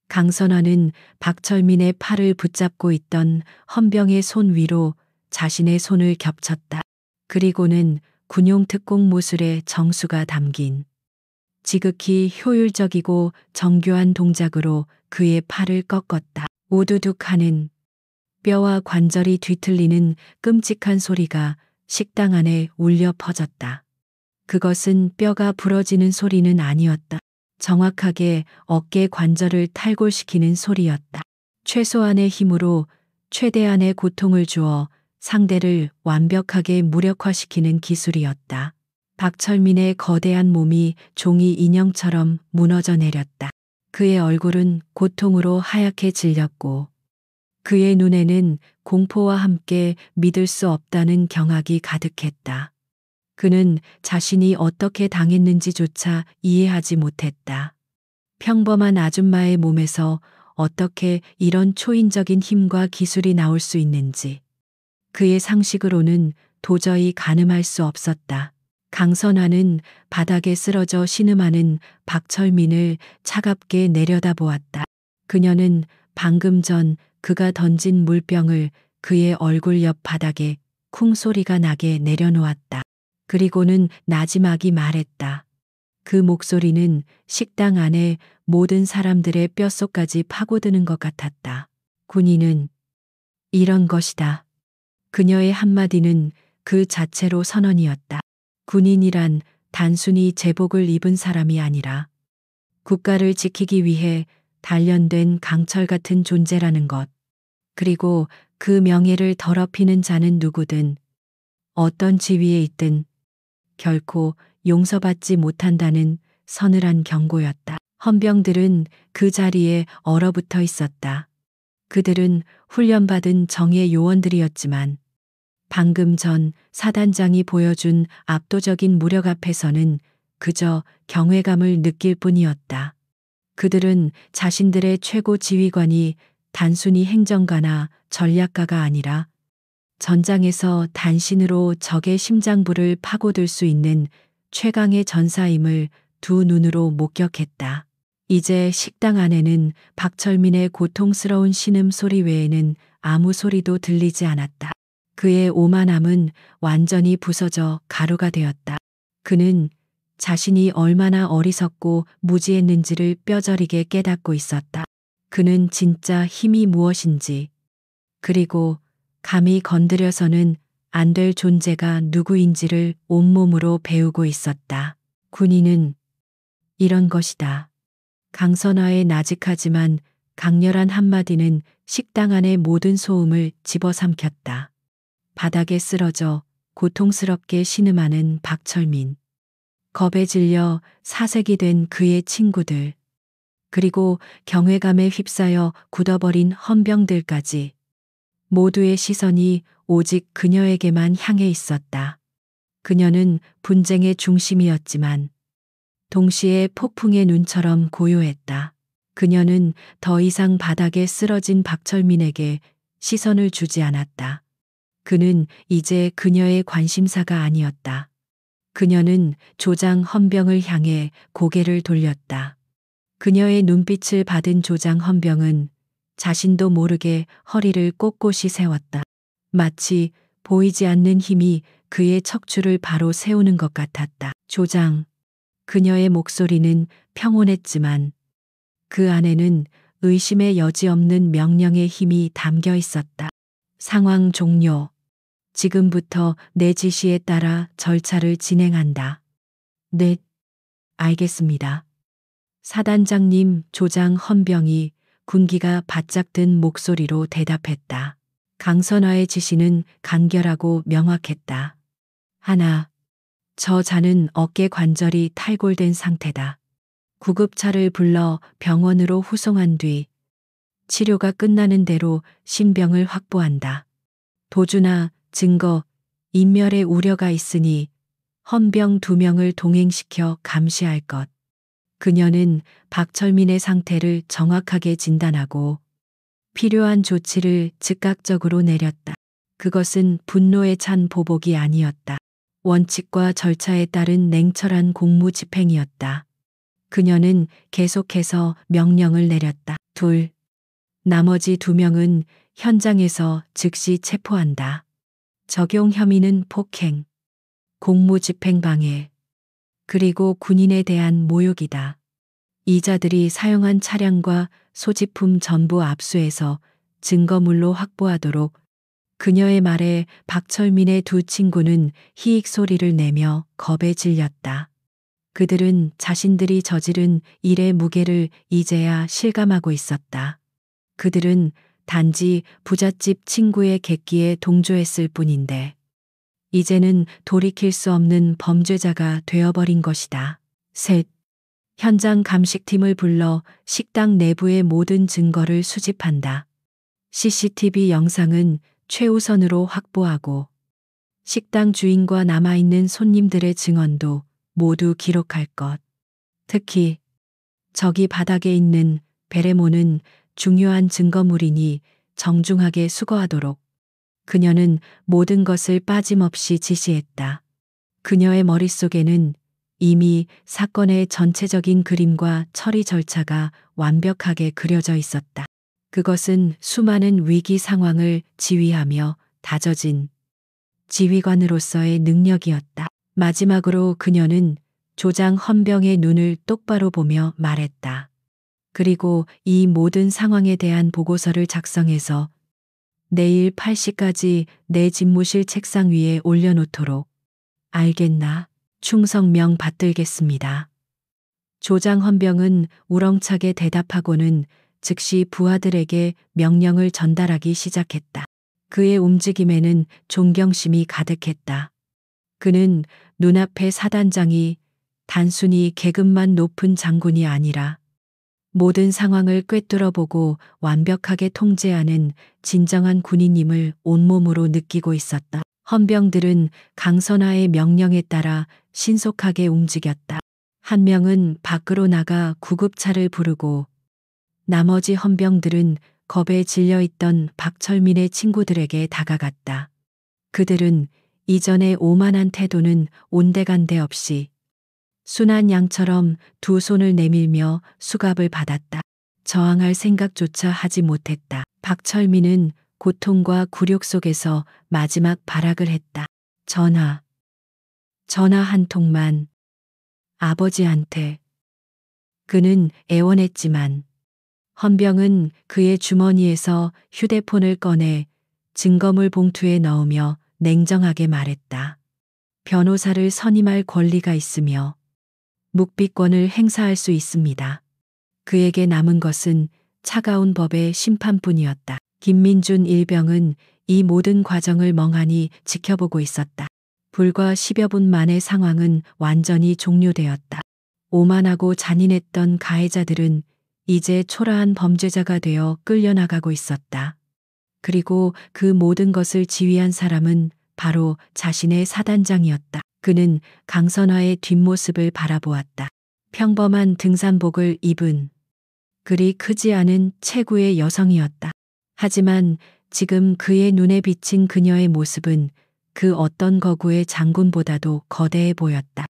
강선화는 박철민의 팔을 붙잡고 있던 헌병의 손 위로 자신의 손을 겹쳤다. 그리고는 군용 특공 모술의 정수가 담긴 지극히 효율적이고 정교한 동작으로 그의 팔을 꺾었다. 우두둑 하는 뼈와 관절이 뒤틀리는 끔찍한 소리가 식당 안에 울려 퍼졌다. 그것은 뼈가 부러지는 소리는 아니었다. 정확하게 어깨 관절을 탈골시키는 소리였다. 최소한의 힘으로 최대한의 고통을 주어 상대를 완벽하게 무력화시키는 기술이었다. 박철민의 거대한 몸이 종이 인형처럼 무너져 내렸다. 그의 얼굴은 고통으로 하얗게 질렸고 그의 눈에는 공포와 함께 믿을 수 없다는 경악이 가득했다. 그는 자신이 어떻게 당했는지조차 이해하지 못했다. 평범한 아줌마의 몸에서 어떻게 이런 초인적인 힘과 기술이 나올 수 있는지 그의 상식으로는 도저히 가늠할 수 없었다. 강선화는 바닥에 쓰러져 신음하는 박철민을 차갑게 내려다보았다. 그녀는 방금 전 그가 던진 물병을 그의 얼굴 옆 바닥에 쿵 소리가 나게 내려놓았다. 그리고는 나지막이 말했다. 그 목소리는 식당 안에 모든 사람들의 뼛속까지 파고드는 것 같았다. 군인은 이런 것이다. 그녀의 한마디는 그 자체로 선언이었다. 군인이란 단순히 제복을 입은 사람이 아니라 국가를 지키기 위해 단련된 강철 같은 존재라는 것. 그리고 그 명예를 더럽히는 자는 누구든 어떤 지위에 있든 결코 용서받지 못한다는 서늘한 경고였다. 헌병들은 그 자리에 얼어붙어 있었다. 그들은 훈련받은 정예 요원들이었지만 방금 전 사단장이 보여준 압도적인 무력 앞에서는 그저 경외감을 느낄 뿐이었다. 그들은 자신들의 최고 지휘관이 단순히 행정가나 전략가가 아니라 전장에서 단신으로 적의 심장부를 파고들 수 있는 최강의 전사임을 두 눈으로 목격했다. 이제 식당 안에는 박철민의 고통스러운 신음소리 외에는 아무 소리도 들리지 않았다. 그의 오만함은 완전히 부서져 가루가 되었다. 그는 자신이 얼마나 어리석고 무지했는지를 뼈저리게 깨닫고 있었다. 그는 진짜 힘이 무엇인지, 그리고 감히 건드려서는 안 될 존재가 누구인지를 온몸으로 배우고 있었다. 군인은 이런 것이다. 강선화의 나직하지만 강렬한 한마디는 식당 안의 모든 소음을 집어삼켰다. 바닥에 쓰러져 고통스럽게 신음하는 박철민. 겁에 질려 사색이 된 그의 친구들. 그리고 경외감에 휩싸여 굳어버린 헌병들까지. 모두의 시선이 오직 그녀에게만 향해 있었다. 그녀는 분쟁의 중심이었지만 동시에 폭풍의 눈처럼 고요했다. 그녀는 더 이상 바닥에 쓰러진 박철민에게 시선을 주지 않았다. 그는 이제 그녀의 관심사가 아니었다. 그녀는 조장 헌병을 향해 고개를 돌렸다. 그녀의 눈빛을 받은 조장 헌병은 자신도 모르게 허리를 꼿꼿이 세웠다. 마치 보이지 않는 힘이 그의 척추를 바로 세우는 것 같았다. 조장. 그녀의 목소리는 평온했지만 그 안에는 의심의 여지 없는 명령의 힘이 담겨 있었다. 상황 종료. 지금부터 내 지시에 따라 절차를 진행한다. 네, 알겠습니다. 사단장님. 조장 헌병이 군기가 바짝 든 목소리로 대답했다. 강선화의 지시는 간결하고 명확했다. 하나, 저 자는 어깨 관절이 탈골된 상태다. 구급차를 불러 병원으로 후송한 뒤 치료가 끝나는 대로 신병을 확보한다. 도주나 증거, 인멸의 우려가 있으니 헌병 2명을 동행시켜 감시할 것. 그녀는 박철민의 상태를 정확하게 진단하고 필요한 조치를 즉각적으로 내렸다. 그것은 분노에 찬 보복이 아니었다. 원칙과 절차에 따른 냉철한 공무 집행이었다. 그녀는 계속해서 명령을 내렸다. 둘. 나머지 2명은 현장에서 즉시 체포한다. 적용 혐의는 폭행, 공무집행방해, 그리고 군인에 대한 모욕이다. 이자들이 사용한 차량과 소지품 전부 압수해서 증거물로 확보하도록. 그녀의 말에 박철민의 2 친구는 히익 소리를 내며 겁에 질렸다. 그들은 자신들이 저지른 일의 무게를 이제야 실감하고 있었다. 그들은 단지 부잣집 친구의 객기에 동조했을 뿐인데 이제는 돌이킬 수 없는 범죄자가 되어버린 것이다. 셋. 현장 감식팀을 불러 식당 내부의 모든 증거를 수집한다. CCTV 영상은 최우선으로 확보하고 식당 주인과 남아있는 손님들의 증언도 모두 기록할 것. 특히 저기 바닥에 있는 베레모는 중요한 증거물이니 정중하게 수거하도록. 그녀는 모든 것을 빠짐없이 지시했다. 그녀의 머릿속에는 이미 사건의 전체적인 그림과 처리 절차가 완벽하게 그려져 있었다. 그것은 수많은 위기 상황을 지휘하며 다져진 지휘관으로서의 능력이었다. 마지막으로 그녀는 조장 헌병의 눈을 똑바로 보며 말했다. 그리고 이 모든 상황에 대한 보고서를 작성해서 내일 8시까지 내 집무실 책상 위에 올려놓도록. 알겠나? 충성명 받들겠습니다. 조장 헌병은 우렁차게 대답하고는 즉시 부하들에게 명령을 전달하기 시작했다. 그의 움직임에는 존경심이 가득했다. 그는 눈앞의 사단장이 단순히 계급만 높은 장군이 아니라 모든 상황을 꿰뚫어보고 완벽하게 통제하는 진정한 군인임을 온몸으로 느끼고 있었다. 헌병들은 강선아의 명령에 따라 신속하게 움직였다. 한 명은 밖으로 나가 구급차를 부르고 나머지 헌병들은 겁에 질려있던 박철민의 친구들에게 다가갔다. 그들은 이전의 오만한 태도는 온데간데 없이 순한 양처럼 2 손을 내밀며 수갑을 받았다. 저항할 생각조차 하지 못했다. 박철민은 고통과 굴욕 속에서 마지막 발악을 했다. 전화 한 통만. 아버지한테. 그는 애원했지만 헌병은 그의 주머니에서 휴대폰을 꺼내 증거물 봉투에 넣으며 냉정하게 말했다. 변호사를 선임할 권리가 있으며 묵비권을 행사할 수 있습니다. 그에게 남은 것은 차가운 법의 심판뿐이었다. 김민준 일병은 이 모든 과정을 멍하니 지켜보고 있었다. 불과 10여 분 만에 상황은 완전히 종료되었다. 오만하고 잔인했던 가해자들은 이제 초라한 범죄자가 되어 끌려나가고 있었다. 그리고 그 모든 것을 지휘한 사람은 바로 자신의 사단장이었다. 그는 강선화의 뒷모습을 바라보았다. 평범한 등산복을 입은 그리 크지 않은 체구의 여성이었다. 하지만 지금 그의 눈에 비친 그녀의 모습은 그 어떤 거구의 장군보다도 거대해 보였다.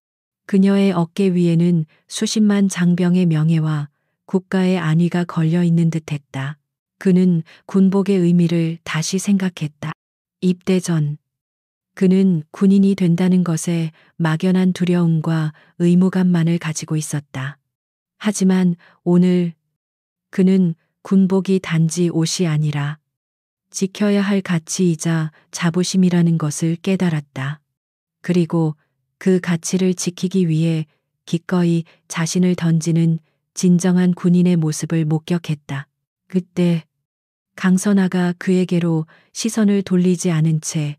그녀의 어깨 위에는 수십만 장병의 명예와 국가의 안위가 걸려 있는 듯했다. 그는 군복의 의미를 다시 생각했다. 입대 전 그는 군인이 된다는 것에 막연한 두려움과 의무감만을 가지고 있었다. 하지만 오늘 그는 군복이 단지 옷이 아니라 지켜야 할 가치이자 자부심이라는 것을 깨달았다. 그리고 그 가치를 지키기 위해 기꺼이 자신을 던지는 진정한 군인의 모습을 목격했다. 그때 강선아가 그에게로 시선을 돌리지 않은 채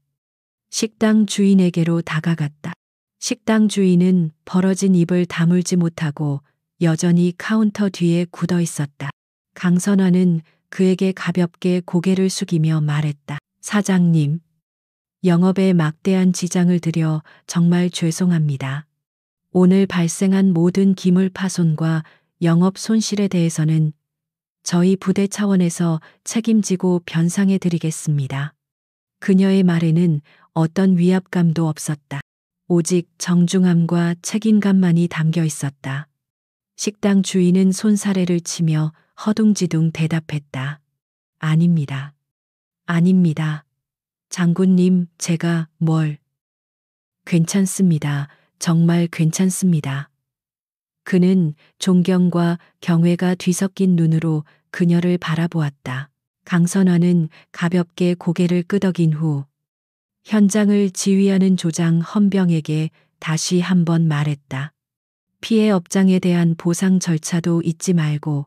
식당 주인에게로 다가갔다. 식당 주인은 벌어진 입을 다물지 못하고 여전히 카운터 뒤에 굳어 있었다. 강선아는 그에게 가볍게 고개를 숙이며 말했다. 사장님, 영업에 막대한 지장을 드려 정말 죄송합니다. 오늘 발생한 모든 기물 파손과 영업 손실에 대해서는 저희 부대 차원에서 책임지고 변상해 드리겠습니다. 그녀의 말에는 어떤 위압감도 없었다. 오직 정중함과 책임감만이 담겨 있었다. 식당 주인은 손사래를 치며 허둥지둥 대답했다. 아닙니다. 아닙니다. 장군님, 제가 뭘. 괜찮습니다. 정말 괜찮습니다. 그는 존경과 경외가 뒤섞인 눈으로 그녀를 바라보았다. 강선화는 가볍게 고개를 끄덕인 후 현장을 지휘하는 조장 헌병에게 다시 한번 말했다. 피해 업장에 대한 보상 절차도 잊지 말고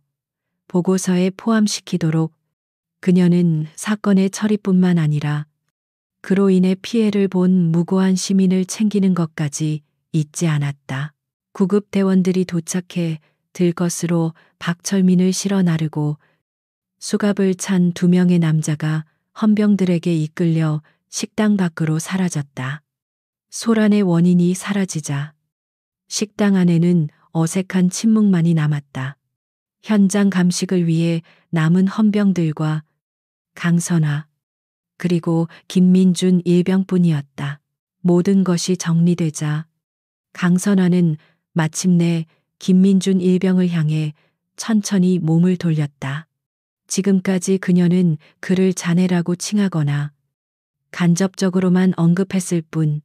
보고서에 포함시키도록. 그녀는 사건의 처리뿐만 아니라 그로 인해 피해를 본 무고한 시민을 챙기는 것까지 잊지 않았다. 구급 대원들이 도착해 들것으로 박철민을 실어 나르고 수갑을 찬 2명의 남자가 헌병들에게 이끌려 식당 밖으로 사라졌다. 소란의 원인이 사라지자 식당 안에는 어색한 침묵만이 남았다. 현장 감식을 위해 남은 헌병들과 강선화 그리고 김민준 일병뿐이었다. 모든 것이 정리되자 강선화는 마침내 김민준 일병을 향해 천천히 몸을 돌렸다. 지금까지 그녀는 그를 자네라고 칭하거나 간접적으로만 언급했을 뿐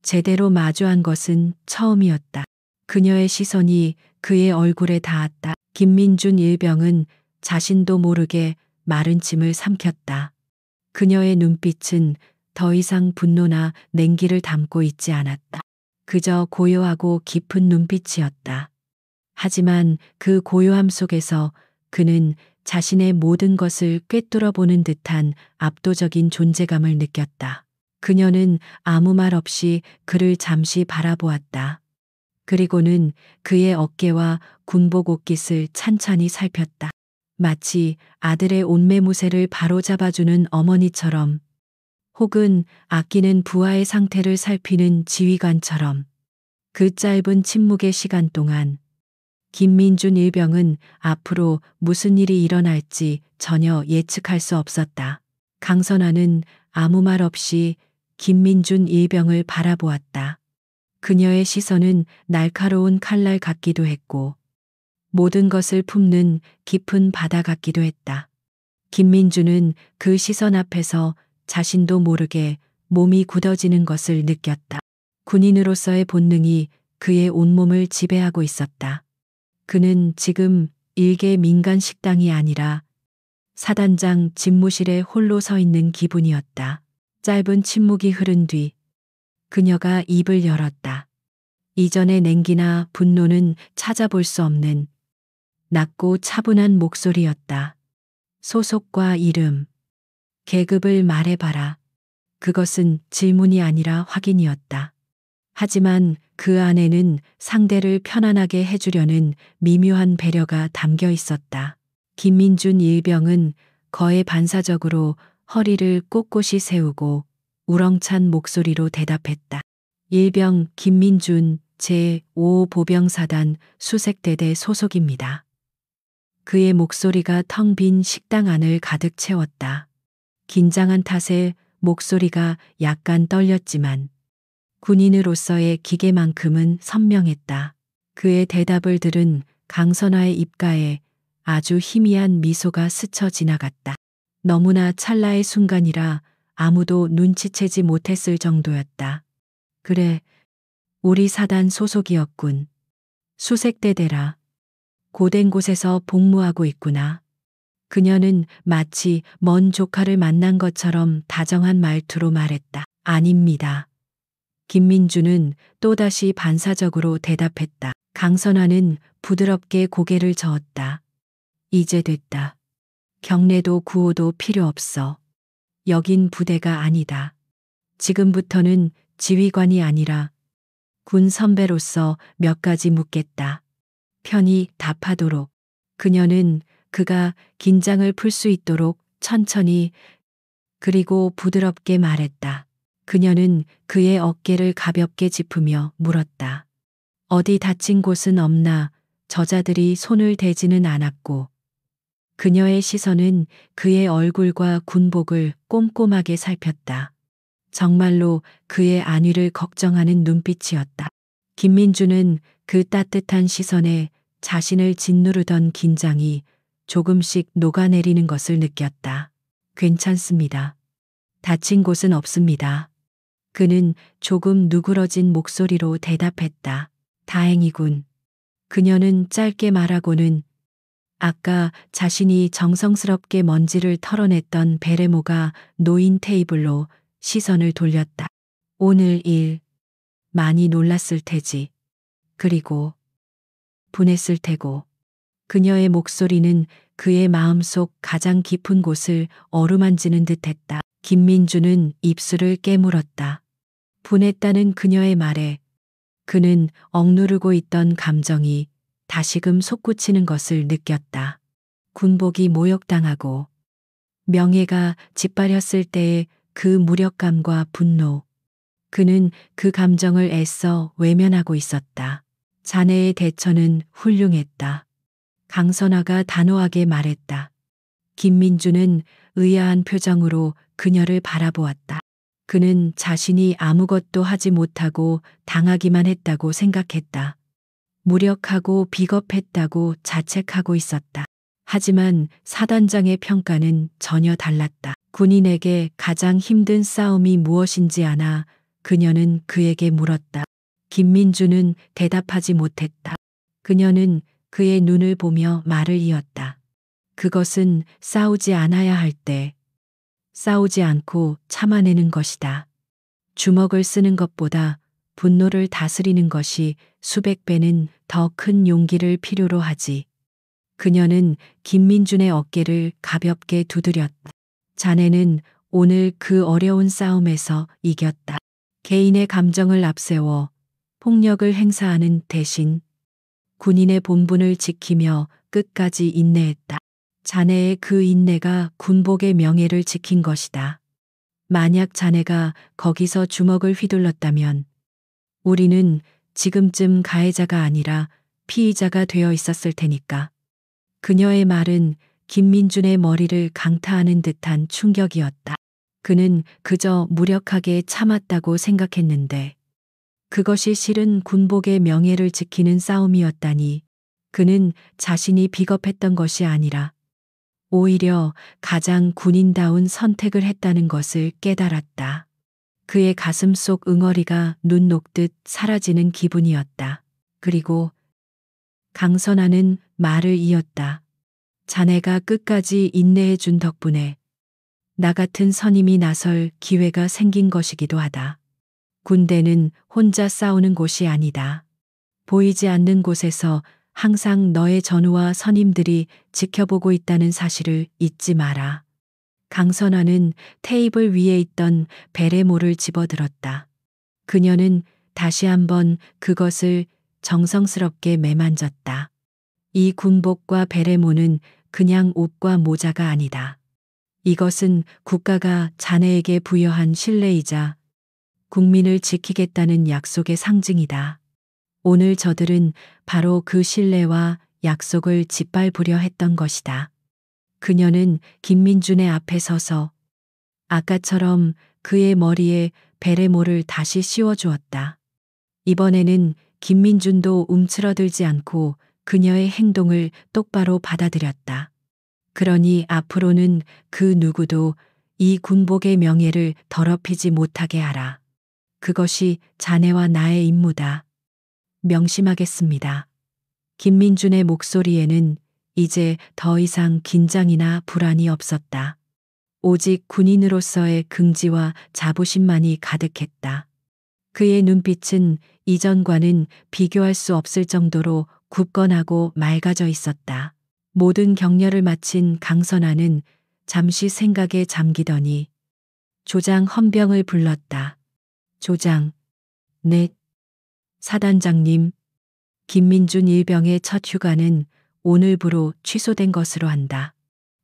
제대로 마주한 것은 처음이었다. 그녀의 시선이 그의 얼굴에 닿았다. 김민준 일병은 자신도 모르게 마른 침을 삼켰다. 그녀의 눈빛은 더 이상 분노나 냉기를 담고 있지 않았다. 그저 고요하고 깊은 눈빛이었다. 하지만 그 고요함 속에서 그는 자신의 모든 것을 꿰뚫어보는 듯한 압도적인 존재감을 느꼈다. 그녀는 아무 말 없이 그를 잠시 바라보았다. 그리고는 그의 어깨와 군복 옷깃을 찬찬히 살폈다. 마치 아들의 옷매무새를 바로잡아주는 어머니처럼 혹은 아끼는 부하의 상태를 살피는 지휘관처럼. 그 짧은 침묵의 시간 동안 김민준 일병은 앞으로 무슨 일이 일어날지 전혀 예측할 수 없었다. 강선화는 아무 말 없이 김민준 일병을 바라보았다. 그녀의 시선은 날카로운 칼날 같기도 했고 모든 것을 품는 깊은 바다 같기도 했다. 김민준은 그 시선 앞에서 자신도 모르게 몸이 굳어지는 것을 느꼈다. 군인으로서의 본능이 그의 온몸을 지배하고 있었다. 그는 지금 일개 민간 식당이 아니라 사단장 집무실에 홀로 서 있는 기분이었다. 짧은 침묵이 흐른 뒤 그녀가 입을 열었다. 이전의 냉기나 분노는 찾아볼 수 없는 낮고 차분한 목소리였다. 소속과 이름, 계급을 말해봐라. 그것은 질문이 아니라 확인이었다. 하지만 그 안에는 상대를 편안하게 해주려는 미묘한 배려가 담겨 있었다. 김민준 일병은 거의 반사적으로 허리를 꼿꼿이 세우고 우렁찬 목소리로 대답했다. 일병 김민준 제5보병사단 수색대대 소속입니다. 그의 목소리가 텅 빈 식당 안을 가득 채웠다. 긴장한 탓에 목소리가 약간 떨렸지만 군인으로서의 기계만큼은 선명했다. 그의 대답을 들은 강선화의 입가에 아주 희미한 미소가 스쳐 지나갔다. 너무나 찰나의 순간이라 아무도 눈치채지 못했을 정도였다. 그래, 우리 사단 소속이었군. 수색대대라. 고된 곳에서 복무하고 있구나. 그녀는 마치 먼 조카를 만난 것처럼 다정한 말투로 말했다. 아닙니다. 김민주는 또다시 반사적으로 대답했다. 강선화는 부드럽게 고개를 저었다. 이제 됐다. 경례도 구호도 필요 없어. 여긴 부대가 아니다. 지금부터는 지휘관이 아니라 군 선배로서 몇 가지 묻겠다. 편히 답하도록. 그녀는 그가 긴장을 풀 수 있도록 천천히 그리고 부드럽게 말했다. 그녀는 그의 어깨를 가볍게 짚으며 물었다. 어디 다친 곳은 없나? 저자들이 손을 대지는 않았고 그녀의 시선은 그의 얼굴과 군복을 꼼꼼하게 살폈다. 정말로 그의 안위를 걱정하는 눈빛이었다. 김민주는 그 따뜻한 시선에 자신을 짓누르던 긴장이 조금씩 녹아내리는 것을 느꼈다. 괜찮습니다. 다친 곳은 없습니다. 그는 조금 누그러진 목소리로 대답했다. 다행이군. 그녀는 짧게 말하고는 아까 자신이 정성스럽게 먼지를 털어냈던 베레모가 놓인 테이블로 시선을 돌렸다. 오늘 일 많이 놀랐을 테지. 그리고 분했을 테고. 그녀의 목소리는 그의 마음속 가장 깊은 곳을 어루만지는 듯했다. 김민주는 입술을 깨물었다. 분했다는 그녀의 말에 그는 억누르고 있던 감정이 다시금 솟구치는 것을 느꼈다. 군복이 모욕당하고 명예가 짓밟혔을 때의 그 무력감과 분노. 그는 그 감정을 애써 외면하고 있었다. 자네의 대처는 훌륭했다. 강선아가 단호하게 말했다. 김민주는 의아한 표정으로 그녀를 바라보았다. 그는 자신이 아무것도 하지 못하고 당하기만 했다고 생각했다. 무력하고 비겁했다고 자책하고 있었다. 하지만 사단장의 평가는 전혀 달랐다. 군인에게 가장 힘든 싸움이 무엇인지 아나 그녀는 그에게 물었다. 김민주는 대답하지 못했다. 그녀는 그의 눈을 보며 말을 이었다. 그것은 싸우지 않아야 할 때, 싸우지 않고 참아내는 것이다. 주먹을 쓰는 것보다 분노를 다스리는 것이 수백 배는 더 큰 용기를 필요로 하지. 그녀는 김민준의 어깨를 가볍게 두드렸다. 자네는 오늘 그 어려운 싸움에서 이겼다. 개인의 감정을 앞세워 폭력을 행사하는 대신 군인의 본분을 지키며 끝까지 인내했다. 자네의 그 인내가 군복의 명예를 지킨 것이다. 만약 자네가 거기서 주먹을 휘둘렀다면 우리는 지금쯤 가해자가 아니라 피의자가 되어 있었을 테니까. 그녀의 말은 김민준의 머리를 강타하는 듯한 충격이었다. 그는 그저 무력하게 참았다고 생각했는데 그것이 실은 군복의 명예를 지키는 싸움이었다니. 그는 자신이 비겁했던 것이 아니라 오히려 가장 군인다운 선택을 했다는 것을 깨달았다. 그의 가슴 속 응어리가 눈 녹듯 사라지는 기분이었다. 그리고 강선아는 말을 이었다. 자네가 끝까지 인내해 준 덕분에 나 같은 선임이 나설 기회가 생긴 것이기도 하다. 군대는 혼자 싸우는 곳이 아니다. 보이지 않는 곳에서 항상 너의 전우와 선임들이 지켜보고 있다는 사실을 잊지 마라. 강선아는 테이블 위에 있던 베레모를 집어들었다. 그녀는 다시 한번 그것을 정성스럽게 매만졌다. 이 군복과 베레모는 그냥 옷과 모자가 아니다. 이것은 국가가 자네에게 부여한 신뢰이자 국민을 지키겠다는 약속의 상징이다. 오늘 저들은 바로 그 신뢰와 약속을 짓밟으려 했던 것이다. 그녀는 김민준의 앞에 서서 아까처럼 그의 머리에 베레모를 다시 씌워주었다. 이번에는 김민준도 움츠러들지 않고 그녀의 행동을 똑바로 받아들였다. 그러니 앞으로는 그 누구도 이 군복의 명예를 더럽히지 못하게 하라. 그것이 자네와 나의 임무다. 명심하겠습니다. 김민준의 목소리에는 이제 더 이상 긴장이나 불안이 없었다. 오직 군인으로서의 긍지와 자부심만이 가득했다. 그의 눈빛은 이전과는 비교할 수 없을 정도로 굳건하고 맑아져 있었다. 모든 격려를 마친 강선아는 잠시 생각에 잠기더니 조장 헌병을 불렀다. 조장, 네. 사단장님, 김민준 일병의 첫 휴가는 오늘부로 취소된 것으로 한다.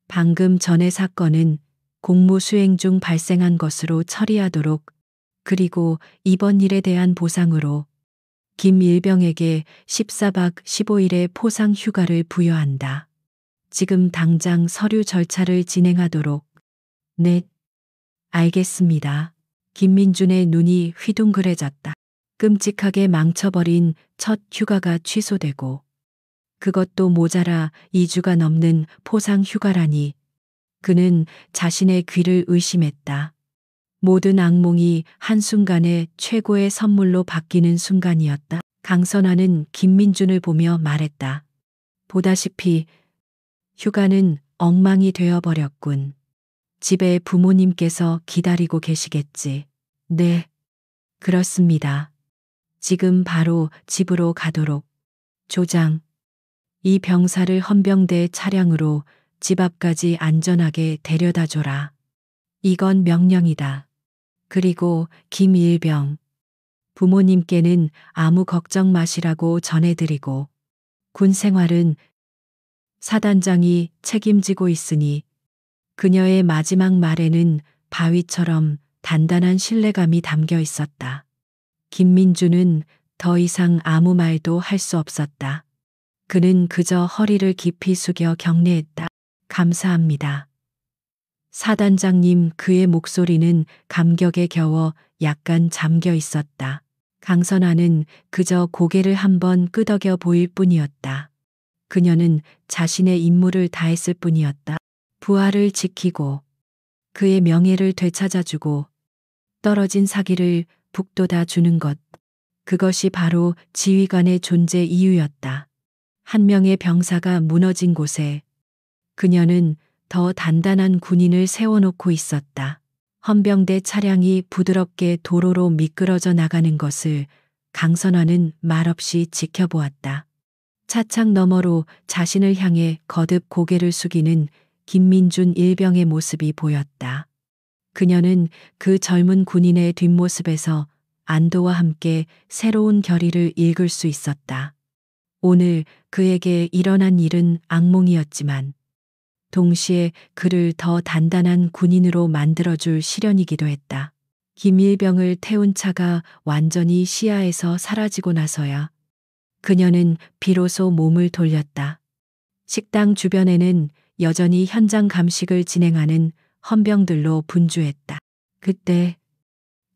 방금 전의 사건은 공무 수행 중 발생한 것으로 처리하도록, 그리고 이번 일에 대한 보상으로 김 일병에게 14박 15일의 포상 휴가를 부여한다. 지금 당장 서류 절차를 진행하도록. 네, 알겠습니다. 김민준의 눈이 휘둥그레졌다. 끔찍하게 망쳐버린 첫 휴가가 취소되고 그것도 모자라 2주가 넘는 포상 휴가라니. 그는 자신의 귀를 의심했다. 모든 악몽이 한순간에 최고의 선물로 바뀌는 순간이었다. 강선아는 김민준을 보며 말했다. 보다시피 휴가는 엉망이 되어버렸군. 집에 부모님께서 기다리고 계시겠지. 네, 그렇습니다. 지금 바로 집으로 가도록. 조장, 이 병사를 헌병대 차량으로 집 앞까지 안전하게 데려다 줘라. 이건 명령이다. 그리고 김일병, 부모님께는 아무 걱정 마시라고 전해드리고, 군 생활은 사단장이 책임지고 있으니 그녀의 마지막 말에는 바위처럼 단단한 신뢰감이 담겨 있었다. 김민주는 더 이상 아무 말도 할 수 없었다. 그는 그저 허리를 깊이 숙여 경례했다. 감사합니다. 사단장님. 그의 목소리는 감격에 겨워 약간 잠겨 있었다. 강선아는 그저 고개를 한번 끄덕여 보일 뿐이었다. 그녀는 자신의 임무를 다했을 뿐이었다. 부하를 지키고 그의 명예를 되찾아주고 떨어진 사기를 북돋아 주는 것. 그것이 바로 지휘관의 존재 이유였다. 한 명의 병사가 무너진 곳에 그녀는 더 단단한 군인을 세워놓고 있었다. 헌병대 차량이 부드럽게 도로로 미끄러져 나가는 것을 강선화는 말없이 지켜보았다. 차창 너머로 자신을 향해 거듭 고개를 숙이는 김민준 일병의 모습이 보였다. 그녀는 그 젊은 군인의 뒷모습에서 안도와 함께 새로운 결의를 읽을 수 있었다. 오늘 그에게 일어난 일은 악몽이었지만 동시에 그를 더 단단한 군인으로 만들어줄 시련이기도 했다. 김일병을 태운 차가 완전히 시야에서 사라지고 나서야 그녀는 비로소 몸을 돌렸다. 식당 주변에는 여전히 현장 감식을 진행하는 헌병들로 분주했다. 그때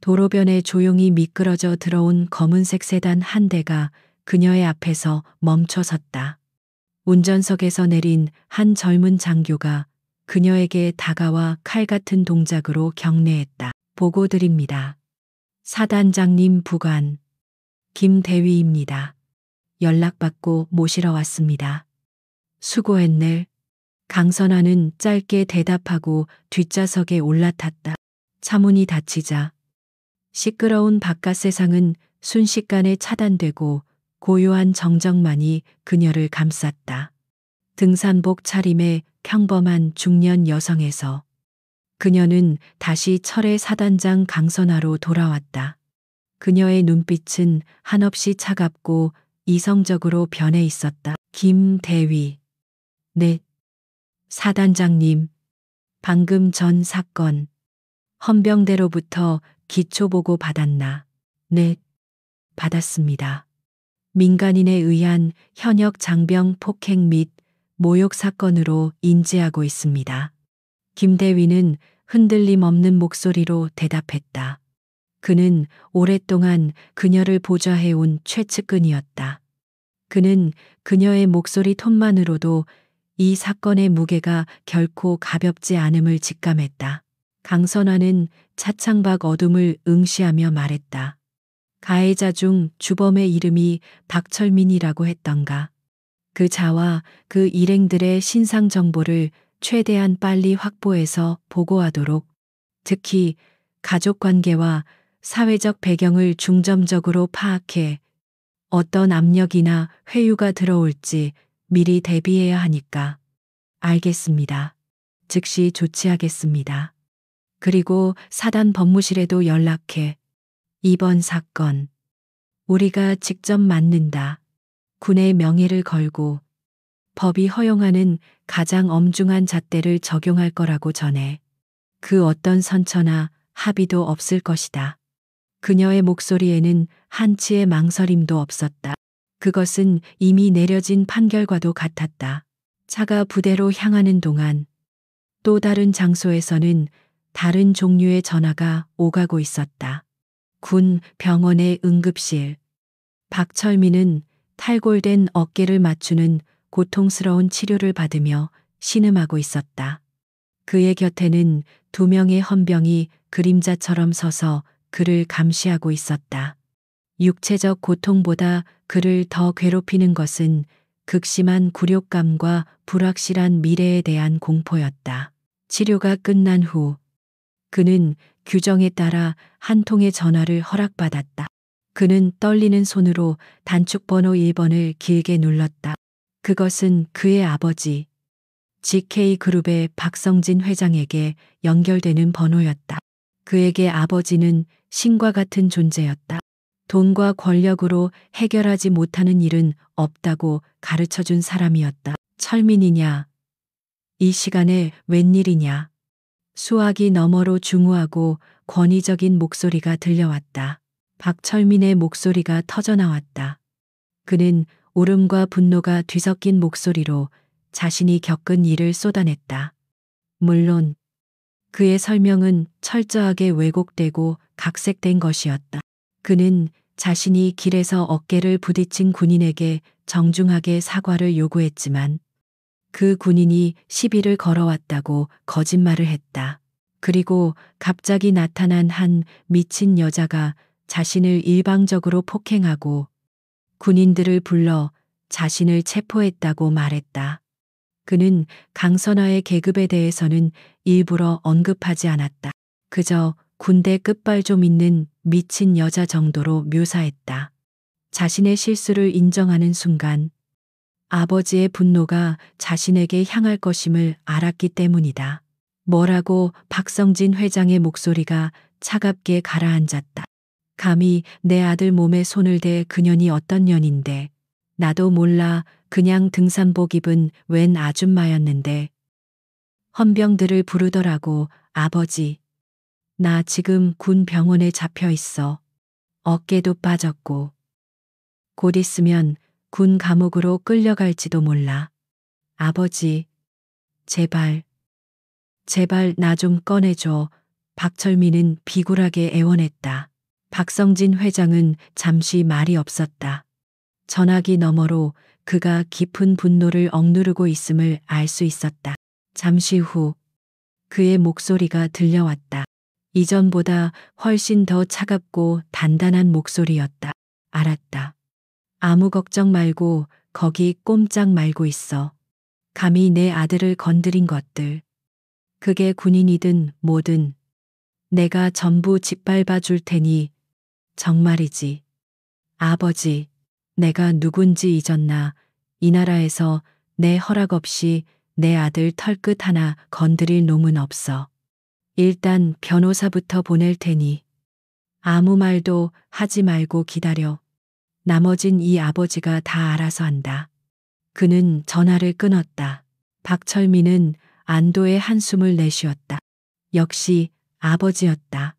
도로변에 조용히 미끄러져 들어온 검은색 세단 한 대가 그녀의 앞에서 멈춰 섰다. 운전석에서 내린 한 젊은 장교가 그녀에게 다가와 칼 같은 동작으로 경례했다. 보고 드립니다. 사단장님 부관 김대위입니다. 연락받고 모시러 왔습니다. 수고했네. 강선아는 짧게 대답하고 뒷좌석에 올라탔다. 차문이 닫히자 시끄러운 바깥 세상은 순식간에 차단되고 고요한 정적만이 그녀를 감쌌다. 등산복 차림의 평범한 중년 여성에서 그녀는 다시 철의 사단장 강선아로 돌아왔다. 그녀의 눈빛은 한없이 차갑고 이성적으로 변해 있었다. 김대위. 네. 사단장님. 방금 전 사건. 헌병대로부터 기초보고 받았나? 네. 받았습니다. 민간인에 의한 현역 장병 폭행 및 모욕 사건으로 인지하고 있습니다. 김대위는 흔들림 없는 목소리로 대답했다. 그는 오랫동안 그녀를 보좌해온 최측근이었다. 그는 그녀의 목소리 톤만으로도 이 사건의 무게가 결코 가볍지 않음을 직감했다. 강선아는 차창 밖 어둠을 응시하며 말했다. 가해자 중 주범의 이름이 박철민이라고 했던가. 그 자와 그 일행들의 신상 정보를 최대한 빨리 확보해서 보고하도록, 특히 가족 관계와 사회적 배경을 중점적으로 파악해 어떤 압력이나 회유가 들어올지 미리 대비해야 하니까. 알겠습니다. 즉시 조치하겠습니다. 그리고 사단 법무실에도 연락해. 이번 사건 우리가 직접 맡는다. 군의 명예를 걸고 법이 허용하는 가장 엄중한 잣대를 적용할 거라고 전해. 그 어떤 선처나 합의도 없을 것이다. 그녀의 목소리에는 한치의 망설임도 없었다. 그것은 이미 내려진 판결과도 같았다. 차가 부대로 향하는 동안 또 다른 장소에서는 다른 종류의 전화가 오가고 있었다. 군 병원의 응급실. 박철민은 탈골된 어깨를 맞추는 고통스러운 치료를 받으며 신음하고 있었다. 그의 곁에는 2명의 헌병이 그림자처럼 서서 그를 감시하고 있었다. 육체적 고통보다 그를 더 괴롭히는 것은 극심한 굴욕감과 불확실한 미래에 대한 공포였다. 치료가 끝난 후 그는 규정에 따라 한 통의 전화를 허락받았다. 그는 떨리는 손으로 단축번호 1번을 길게 눌렀다. 그것은 그의 아버지 GK그룹의 박성진 회장에게 연결되는 번호였다. 그에게 아버지는 신과 같은 존재였다. 돈과 권력으로 해결하지 못하는 일은 없다고 가르쳐준 사람이었다. 철민이냐? 이 시간에 웬일이냐? 수화기 너머로 중후하고 권위적인 목소리가 들려왔다. 박철민의 목소리가 터져나왔다. 그는 울음과 분노가 뒤섞인 목소리로 자신이 겪은 일을 쏟아냈다. 물론 그의 설명은 철저하게 왜곡되고 각색된 것이었다. 그는 자신이 길에서 어깨를 부딪힌 군인에게 정중하게 사과를 요구했지만 그 군인이 시비를 걸어왔다고 거짓말을 했다. 그리고 갑자기 나타난 한 미친 여자가 자신을 일방적으로 폭행하고 군인들을 불러 자신을 체포했다고 말했다. 그는 강선아의 계급에 대해서는 일부러 언급하지 않았다. 그저 군대 끝발 좀 있는 미친 여자 정도로 묘사했다. 자신의 실수를 인정하는 순간 아버지의 분노가 자신에게 향할 것임을 알았기 때문이다. 뭐라고 박성진 회장의 목소리가 차갑게 가라앉았다. 감히 내 아들 몸에 손을 대 그년이 어떤 년인데 나도 몰라 그냥 등산복 입은 웬 아줌마였는데 헌병들을 부르더라고. 아버지. 나 지금 군 병원에 잡혀 있어. 어깨도 빠졌고. 곧 있으면 군 감옥으로 끌려갈지도 몰라. 아버지. 제발. 제발 나 좀 꺼내줘. 박철민은 비굴하게 애원했다. 박성진 회장은 잠시 말이 없었다. 전화기 너머로 그가 깊은 분노를 억누르고 있음을 알 수 있었다. 잠시 후 그의 목소리가 들려왔다. 이전보다 훨씬 더 차갑고 단단한 목소리였다. 알았다. 아무 걱정 말고 거기 꼼짝 말고 있어. 감히 내 아들을 건드린 것들. 그게 군인이든 뭐든 내가 전부 짓밟아 줄 테니 정말이지. 아버지, 내가 누군지 잊었나. 이 나라에서 내 허락 없이 내 아들 털끝 하나 건드릴 놈은 없어. 일단 변호사부터 보낼 테니 아무 말도 하지 말고 기다려. 나머진 이 아버지가 다 알아서 한다. 그는 전화를 끊었다. 박철민은 안도의 한숨을 내쉬었다. 역시 아버지였다.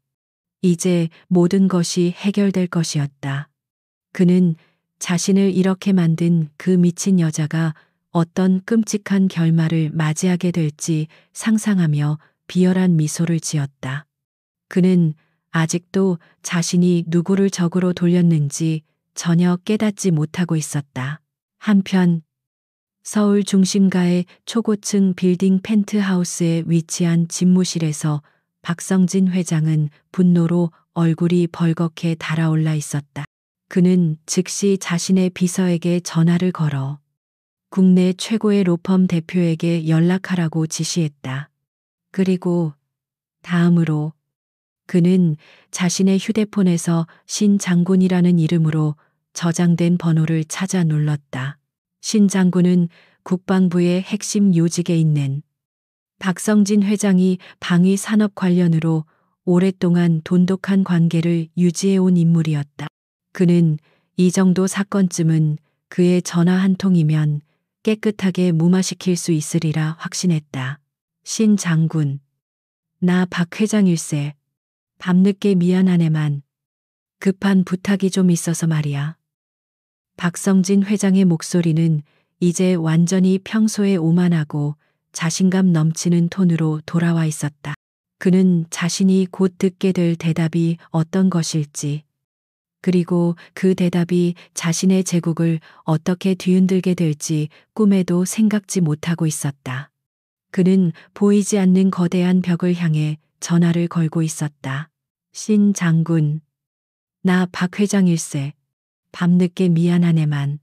이제 모든 것이 해결될 것이었다. 그는 자신을 이렇게 만든 그 미친 여자가 어떤 끔찍한 결말을 맞이하게 될지 상상하며 비열한 미소를 지었다. 그는 아직도 자신이 누구를 적으로 돌렸는지 전혀 깨닫지 못하고 있었다. 한편 서울 중심가의 초고층 빌딩 펜트하우스에 위치한 집무실에서 박성진 회장은 분노로 얼굴이 벌겋게 달아올라 있었다. 그는 즉시 자신의 비서에게 전화를 걸어 국내 최고의 로펌 대표에게 연락하라고 지시했다. 그리고 다음으로 그는 자신의 휴대폰에서 신 장군이라는 이름으로 저장된 번호를 찾아 눌렀다. 신 장군은 국방부의 핵심 요직에 있는 박성진 회장이 방위 산업 관련으로 오랫동안 돈독한 관계를 유지해온 인물이었다. 그는 이 정도 사건쯤은 그의 전화 한 통이면 깨끗하게 무마시킬 수 있으리라 확신했다. 신 장군. 나 박 회장일세. 밤늦게 미안하네만 급한 부탁이 좀 있어서 말이야. 박성진 회장의 목소리는 이제 완전히 평소에 오만하고 자신감 넘치는 톤으로 돌아와 있었다. 그는 자신이 곧 듣게 될 대답이 어떤 것일지 그리고 그 대답이 자신의 제국을 어떻게 뒤흔들게 될지 꿈에도 생각지 못하고 있었다. 그는 보이지 않는 거대한 벽을 향해 전화를 걸고 있었다. 신 장군, 나 박 회장일세. 밤늦게 미안하네만.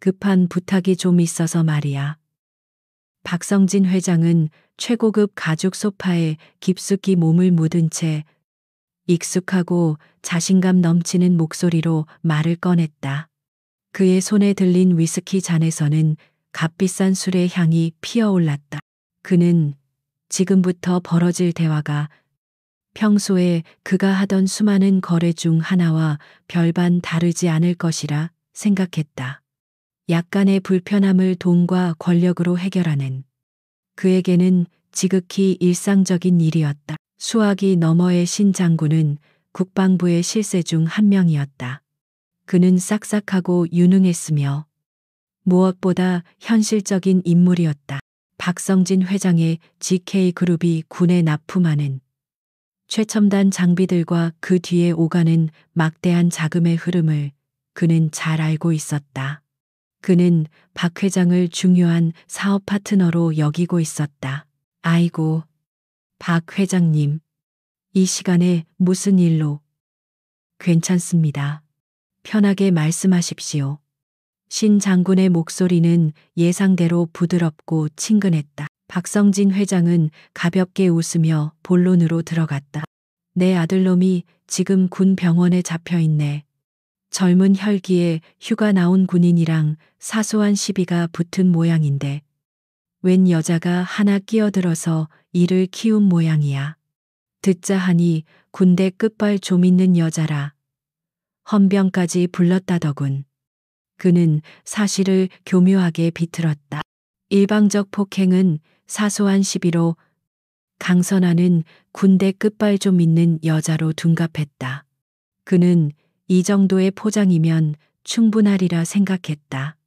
급한 부탁이 좀 있어서 말이야. 박성진 회장은 최고급 가죽 소파에 깊숙이 몸을 묻은 채 익숙하고 자신감 넘치는 목소리로 말을 꺼냈다. 그의 손에 들린 위스키 잔에서는 값비싼 술의 향이 피어올랐다. 그는 지금부터 벌어질 대화가 평소에 그가 하던 수많은 거래 중 하나와 별반 다르지 않을 것이라 생각했다. 약간의 불편함을 돈과 권력으로 해결하는 그에게는 지극히 일상적인 일이었다. 수화기 너머의 신 장군은 국방부의 실세 중 한 명이었다. 그는 싹싹하고 유능했으며 무엇보다 현실적인 인물이었다. 박성진 회장의 GK그룹이 군에 납품하는 최첨단 장비들과 그 뒤에 오가는 막대한 자금의 흐름을 그는 잘 알고 있었다. 그는 박 회장을 중요한 사업 파트너로 여기고 있었다. 아이고, 박 회장님, 이 시간에 무슨 일로? 괜찮습니다. 편하게 말씀하십시오. 신 장군의 목소리는 예상대로 부드럽고 친근했다. 박성진 회장은 가볍게 웃으며 본론으로 들어갔다. 내 아들놈이 지금 군 병원에 잡혀 있네. 젊은 혈기에 휴가 나온 군인이랑 사소한 시비가 붙은 모양인데 웬 여자가 하나 끼어들어서 이를 키운 모양이야. 듣자 하니 군대 끝발 좀 있는 여자라. 헌병까지 불렀다더군. 그는 사실을 교묘하게 비틀었다. 일방적 폭행은 사소한 시비로 강선아는 군대 끝발 좀 있는 여자로 둔갑했다. 그는 이 정도의 포장이면 충분하리라 생각했다.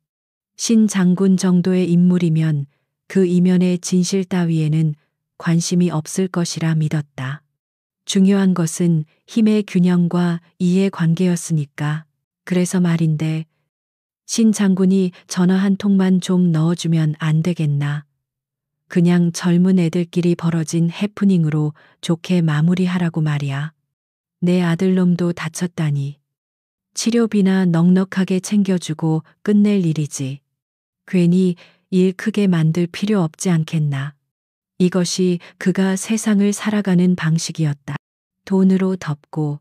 신 장군 정도의 인물이면 그 이면의 진실 따위에는 관심이 없을 것이라 믿었다. 중요한 것은 힘의 균형과 이해 관계였으니까. 그래서 말인데 신 장군이 전화 한 통만 좀 넣어주면 안 되겠나. 그냥 젊은 애들끼리 벌어진 해프닝으로 좋게 마무리하라고 말이야. 내 아들놈도 다쳤다니. 치료비나 넉넉하게 챙겨주고 끝낼 일이지. 괜히 일 크게 만들 필요 없지 않겠나. 이것이 그가 세상을 살아가는 방식이었다. 돈으로 덮고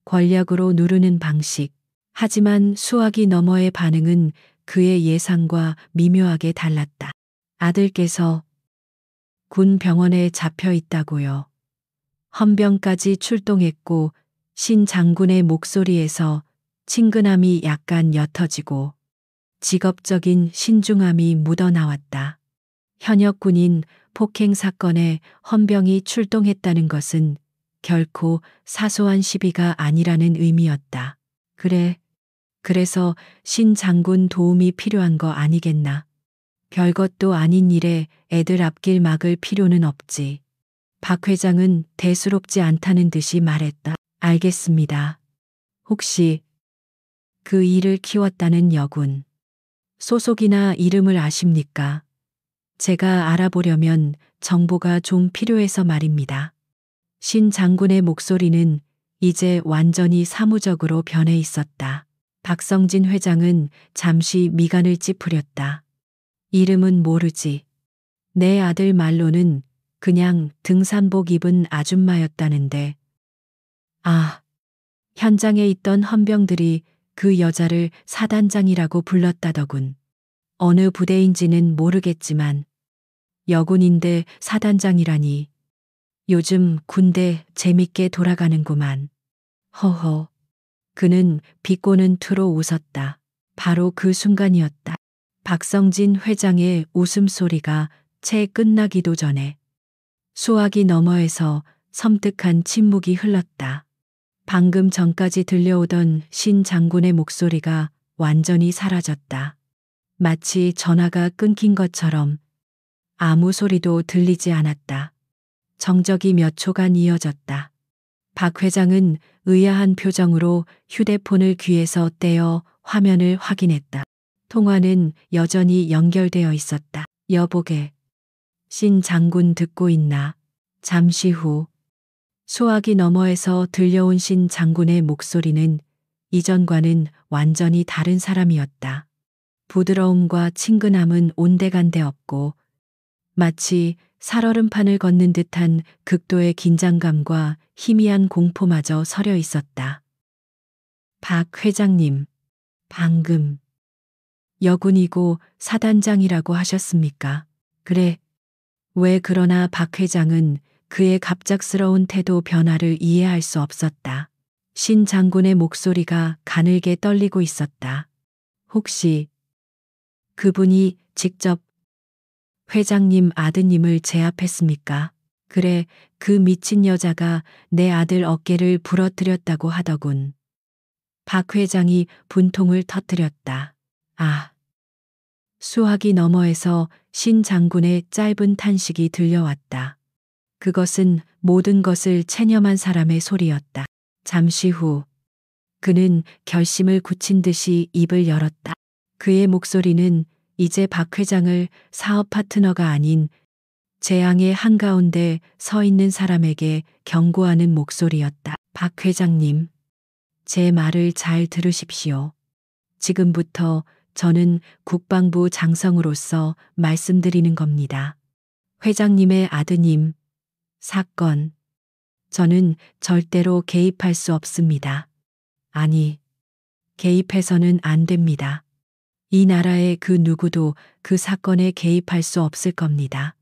권력으로 누르는 방식. 하지만 수화기 너머의 반응은 그의 예상과 미묘하게 달랐다. 아들께서 군 병원에 잡혀 있다고요. 헌병까지 출동했고 신 장군의 목소리에서 친근함이 약간 옅어지고 직업적인 신중함이 묻어나왔다. 현역 군인 폭행 사건에 헌병이 출동했다는 것은 결코 사소한 시비가 아니라는 의미였다. 그래, 그래서 신 장군 도움이 필요한 거 아니겠나. 별것도 아닌 일에 애들 앞길 막을 필요는 없지. 박 회장은 대수롭지 않다는 듯이 말했다. 알겠습니다. 혹시 그 일을 키웠다는 여군 소속이나 이름을 아십니까? 제가 알아보려면 정보가 좀 필요해서 말입니다. 신 장군의 목소리는 이제 완전히 사무적으로 변해 있었다. 박성진 회장은 잠시 미간을 찌푸렸다. 이름은 모르지. 내 아들 말로는 그냥 등산복 입은 아줌마였다는데. 아, 현장에 있던 헌병들이 그 여자를 사단장이라고 불렀다더군. 어느 부대인지는 모르겠지만 여군인데 사단장이라니. 요즘 군대 재밌게 돌아가는구만. 허허. 그는 비꼬는 투로 웃었다. 바로 그 순간이었다. 박성진 회장의 웃음소리가 채 끝나기도 전에 수화기 너머에서 섬뜩한 침묵이 흘렀다. 방금 전까지 들려오던 신 장군의 목소리가 완전히 사라졌다. 마치 전화가 끊긴 것처럼 아무 소리도 들리지 않았다. 정적이 몇 초간 이어졌다. 박 회장은 의아한 표정으로 휴대폰을 귀에서 떼어 화면을 확인했다. 통화는 여전히 연결되어 있었다. 여보게. 신 장군 듣고 있나? 잠시 후 수화기 너머에서 들려온 신 장군의 목소리는 이전과는 완전히 다른 사람이었다. 부드러움과 친근함은 온데간데 없고 마치 살얼음판을 걷는 듯한 극도의 긴장감과 희미한 공포마저 서려 있었다. 박 회장님, 방금 여군이고 사단장이라고 하셨습니까? 그래. 왜 그러나 박 회장은 그의 갑작스러운 태도 변화를 이해할 수 없었다. 신 장군의 목소리가 가늘게 떨리고 있었다. 혹시 그분이 직접 회장님 아드님을 제압했습니까? 그래, 그 미친 여자가 내 아들 어깨를 부러뜨렸다고 하더군. 박 회장이 분통을 터뜨렸다. 아. 수화기 너머에서 신 장군의 짧은 탄식이 들려왔다. 그것은 모든 것을 체념한 사람의 소리였다. 잠시 후 그는 결심을 굳힌 듯이 입을 열었다. 그의 목소리는 이제 박 회장을 사업 파트너가 아닌 재앙의 한가운데 서 있는 사람에게 경고하는 목소리였다. 박 회장님, 제 말을 잘 들으십시오. 지금부터 저는 국방부 장성으로서 말씀드리는 겁니다. 회장님의 아드님 사건, 저는 절대로 개입할 수 없습니다. 아니, 개입해서는 안 됩니다. 이 나라의 그 누구도 그 사건에 개입할 수 없을 겁니다.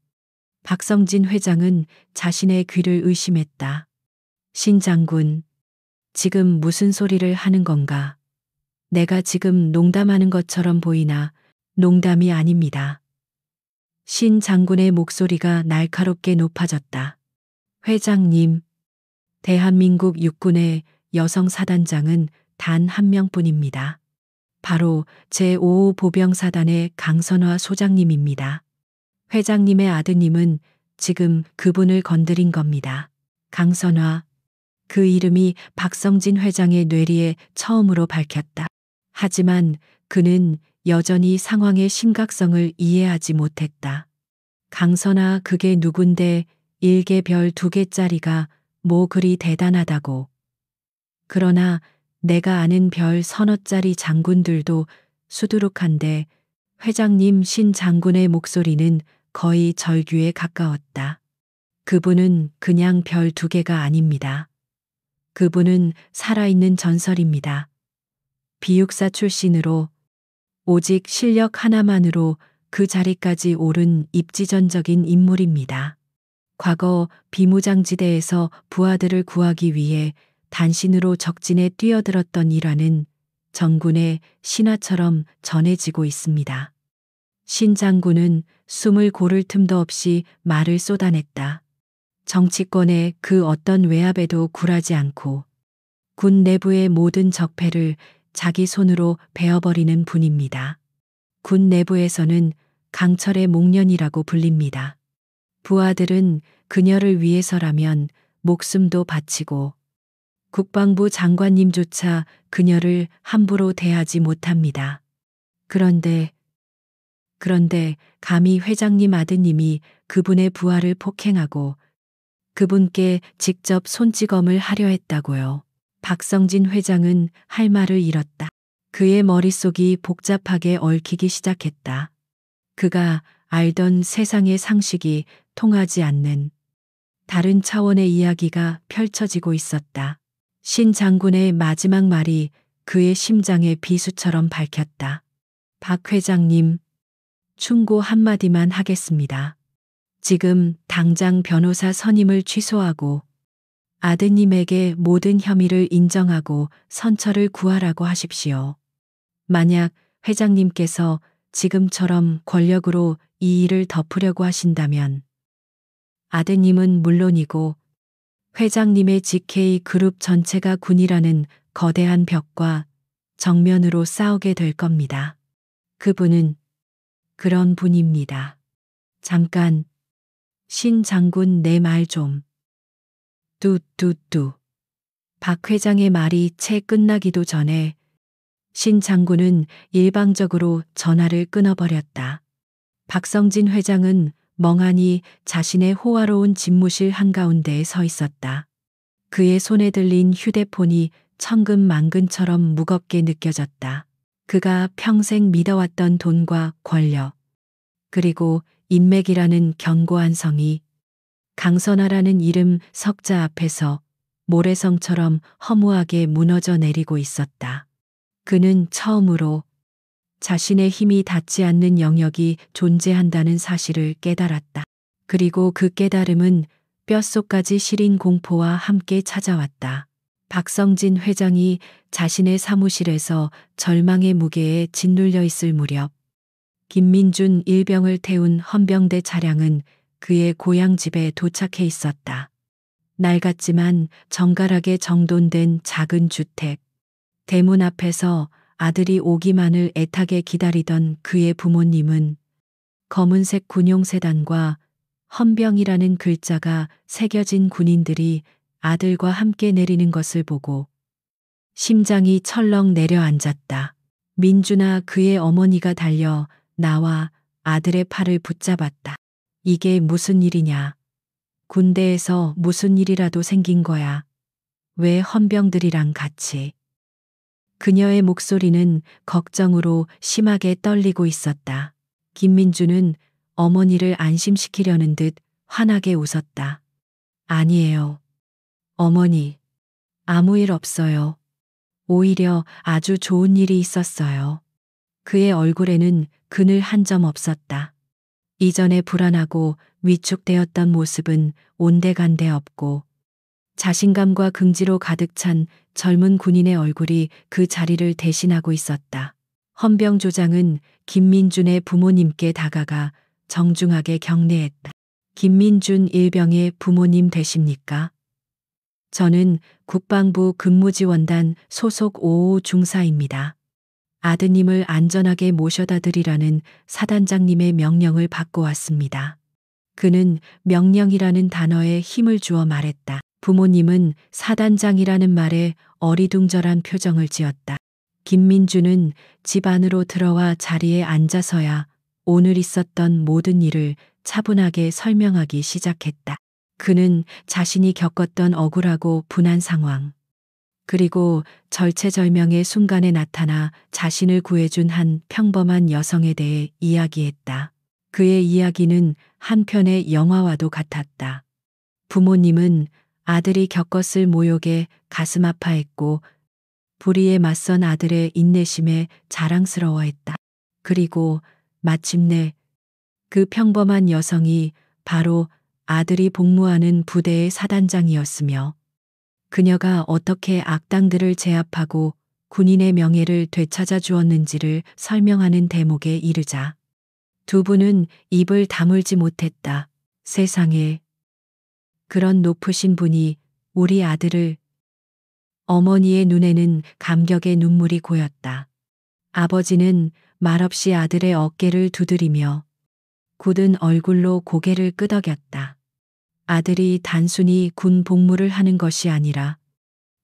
박성진 회장은 자신의 귀를 의심했다. 신 장군, 지금 무슨 소리를 하는 건가? 내가 지금 농담하는 것처럼 보이나 농담이 아닙니다. 신 장군의 목소리가 날카롭게 높아졌다. 회장님, 대한민국 육군의 여성 사단장은 단 한 명뿐입니다. 바로 제5호 보병사단의 강선화 소장님입니다. 회장님의 아드님은 지금 그분을 건드린 겁니다. 강선화, 그 이름이 박성진 회장의 뇌리에 처음으로 밝혔다. 하지만 그는 여전히 상황의 심각성을 이해하지 못했다. 강선아 그게 누군데 1개 별 2개짜리가 뭐 그리 대단하다고. 그러나 내가 아는 별 서너짜리 장군들도 수두룩한데 회장님 신 장군의 목소리는 거의 절규에 가까웠다. 그분은 그냥 별 2개가 아닙니다. 그분은 살아있는 전설입니다. 비육사 출신으로 오직 실력 하나만으로 그 자리까지 오른 입지전적인 인물입니다. 과거 비무장지대에서 부하들을 구하기 위해 단신으로 적진에 뛰어들었던 일화는 정군의 신화처럼 전해지고 있습니다. 신 장군은 숨을 고를 틈도 없이 말을 쏟아냈다. 정치권의 그 어떤 외압에도 굴하지 않고 군 내부의 모든 적폐를 자기 손으로 베어버리는 분입니다. 군 내부에서는 강철의 목련이라고 불립니다. 부하들은 그녀를 위해서라면 목숨도 바치고 국방부 장관님조차 그녀를 함부로 대하지 못합니다. 그런데 감히 회장님 아드님이 그분의 부하를 폭행하고 그분께 직접 손찌검을 하려 했다고요. 박성진 회장은 할 말을 잃었다. 그의 머릿속이 복잡하게 얽히기 시작했다. 그가 알던 세상의 상식이 통하지 않는 다른 차원의 이야기가 펼쳐지고 있었다. 신 장군의 마지막 말이 그의 심장의 비수처럼 밝혔다. 박 회장님, 충고 한마디만 하겠습니다. 지금 당장 변호사 선임을 취소하고 아드님에게 모든 혐의를 인정하고 선처를 구하라고 하십시오. 만약 회장님께서 지금처럼 권력으로 이 일을 덮으려고 하신다면 아드님은 물론이고 회장님의 GK 그룹 전체가 군이라는 거대한 벽과 정면으로 싸우게 될 겁니다. 그분은 그런 분입니다. 잠깐, 신 장군 내 말 좀. 뚜뚜뚜. 박 회장의 말이 채 끝나기도 전에 신 장군은 일방적으로 전화를 끊어버렸다. 박성진 회장은 멍하니 자신의 호화로운 집무실 한가운데에 서 있었다. 그의 손에 들린 휴대폰이 천근만근처럼 무겁게 느껴졌다. 그가 평생 믿어왔던 돈과 권력, 그리고 인맥이라는 견고한 성이 강선아라는 이름 석자 앞에서 모래성처럼 허무하게 무너져 내리고 있었다. 그는 처음으로 자신의 힘이 닿지 않는 영역이 존재한다는 사실을 깨달았다. 그리고 그 깨달음은 뼛속까지 시린 공포와 함께 찾아왔다. 박성진 회장이 자신의 사무실에서 절망의 무게에 짓눌려 있을 무렵 김민준 일병을 태운 헌병대 차량은 그의 고향집에 도착해 있었다. 낡았지만 정갈하게 정돈된 작은 주택. 대문 앞에서 아들이 오기만을 애타게 기다리던 그의 부모님은 검은색 군용 세단과 헌병이라는 글자가 새겨진 군인들이 아들과 함께 내리는 것을 보고 심장이 철렁 내려앉았다. 민주나 그의 어머니가 달려 나와 아들의 팔을 붙잡았다. 이게 무슨 일이냐? 군대에서 무슨 일이라도 생긴 거야? 왜 헌병들이랑 같이? 그녀의 목소리는 걱정으로 심하게 떨리고 있었다. 김민주는 어머니를 안심시키려는 듯 환하게 웃었다. 아니에요. 어머니, 아무 일 없어요. 오히려 아주 좋은 일이 있었어요. 그의 얼굴에는 그늘 한 점 없었다. 이전에 불안하고 위축되었던 모습은 온데간데 없고 자신감과 긍지로 가득 찬 젊은 군인의 얼굴이 그 자리를 대신하고 있었다. 헌병 조장은 김민준의 부모님께 다가가 정중하게 경례했다. 김민준 일병의 부모님 되십니까? 저는 국방부 근무지원단 소속 5호 중사입니다. 아드님을 안전하게 모셔다 드리라는 사단장님의 명령을 받고 왔습니다. 그는 명령이라는 단어에 힘을 주어 말했다. 부모님은 사단장이라는 말에 어리둥절한 표정을 지었다. 김민주는 집 안으로 들어와 자리에 앉아서야 오늘 있었던 모든 일을 차분하게 설명하기 시작했다. 그는 자신이 겪었던 억울하고 분한 상황, 그리고 절체절명의 순간에 나타나 자신을 구해준 한 평범한 여성에 대해 이야기했다. 그의 이야기는 한 편의 영화와도 같았다. 부모님은 아들이 겪었을 모욕에 가슴 아파했고 불의에 맞선 아들의 인내심에 자랑스러워했다. 그리고 마침내 그 평범한 여성이 바로 아들이 복무하는 부대의 사단장이었으며 그녀가 어떻게 악당들을 제압하고 군인의 명예를 되찾아 주었는지를 설명하는 대목에 이르자 두 분은 입을 다물지 못했다. 세상에, 그런 높으신 분이 우리 아들을. 어머니의 눈에는 감격의 눈물이 고였다. 아버지는 말없이 아들의 어깨를 두드리며 굳은 얼굴로 고개를 끄덕였다. 아들이 단순히 군 복무를 하는 것이 아니라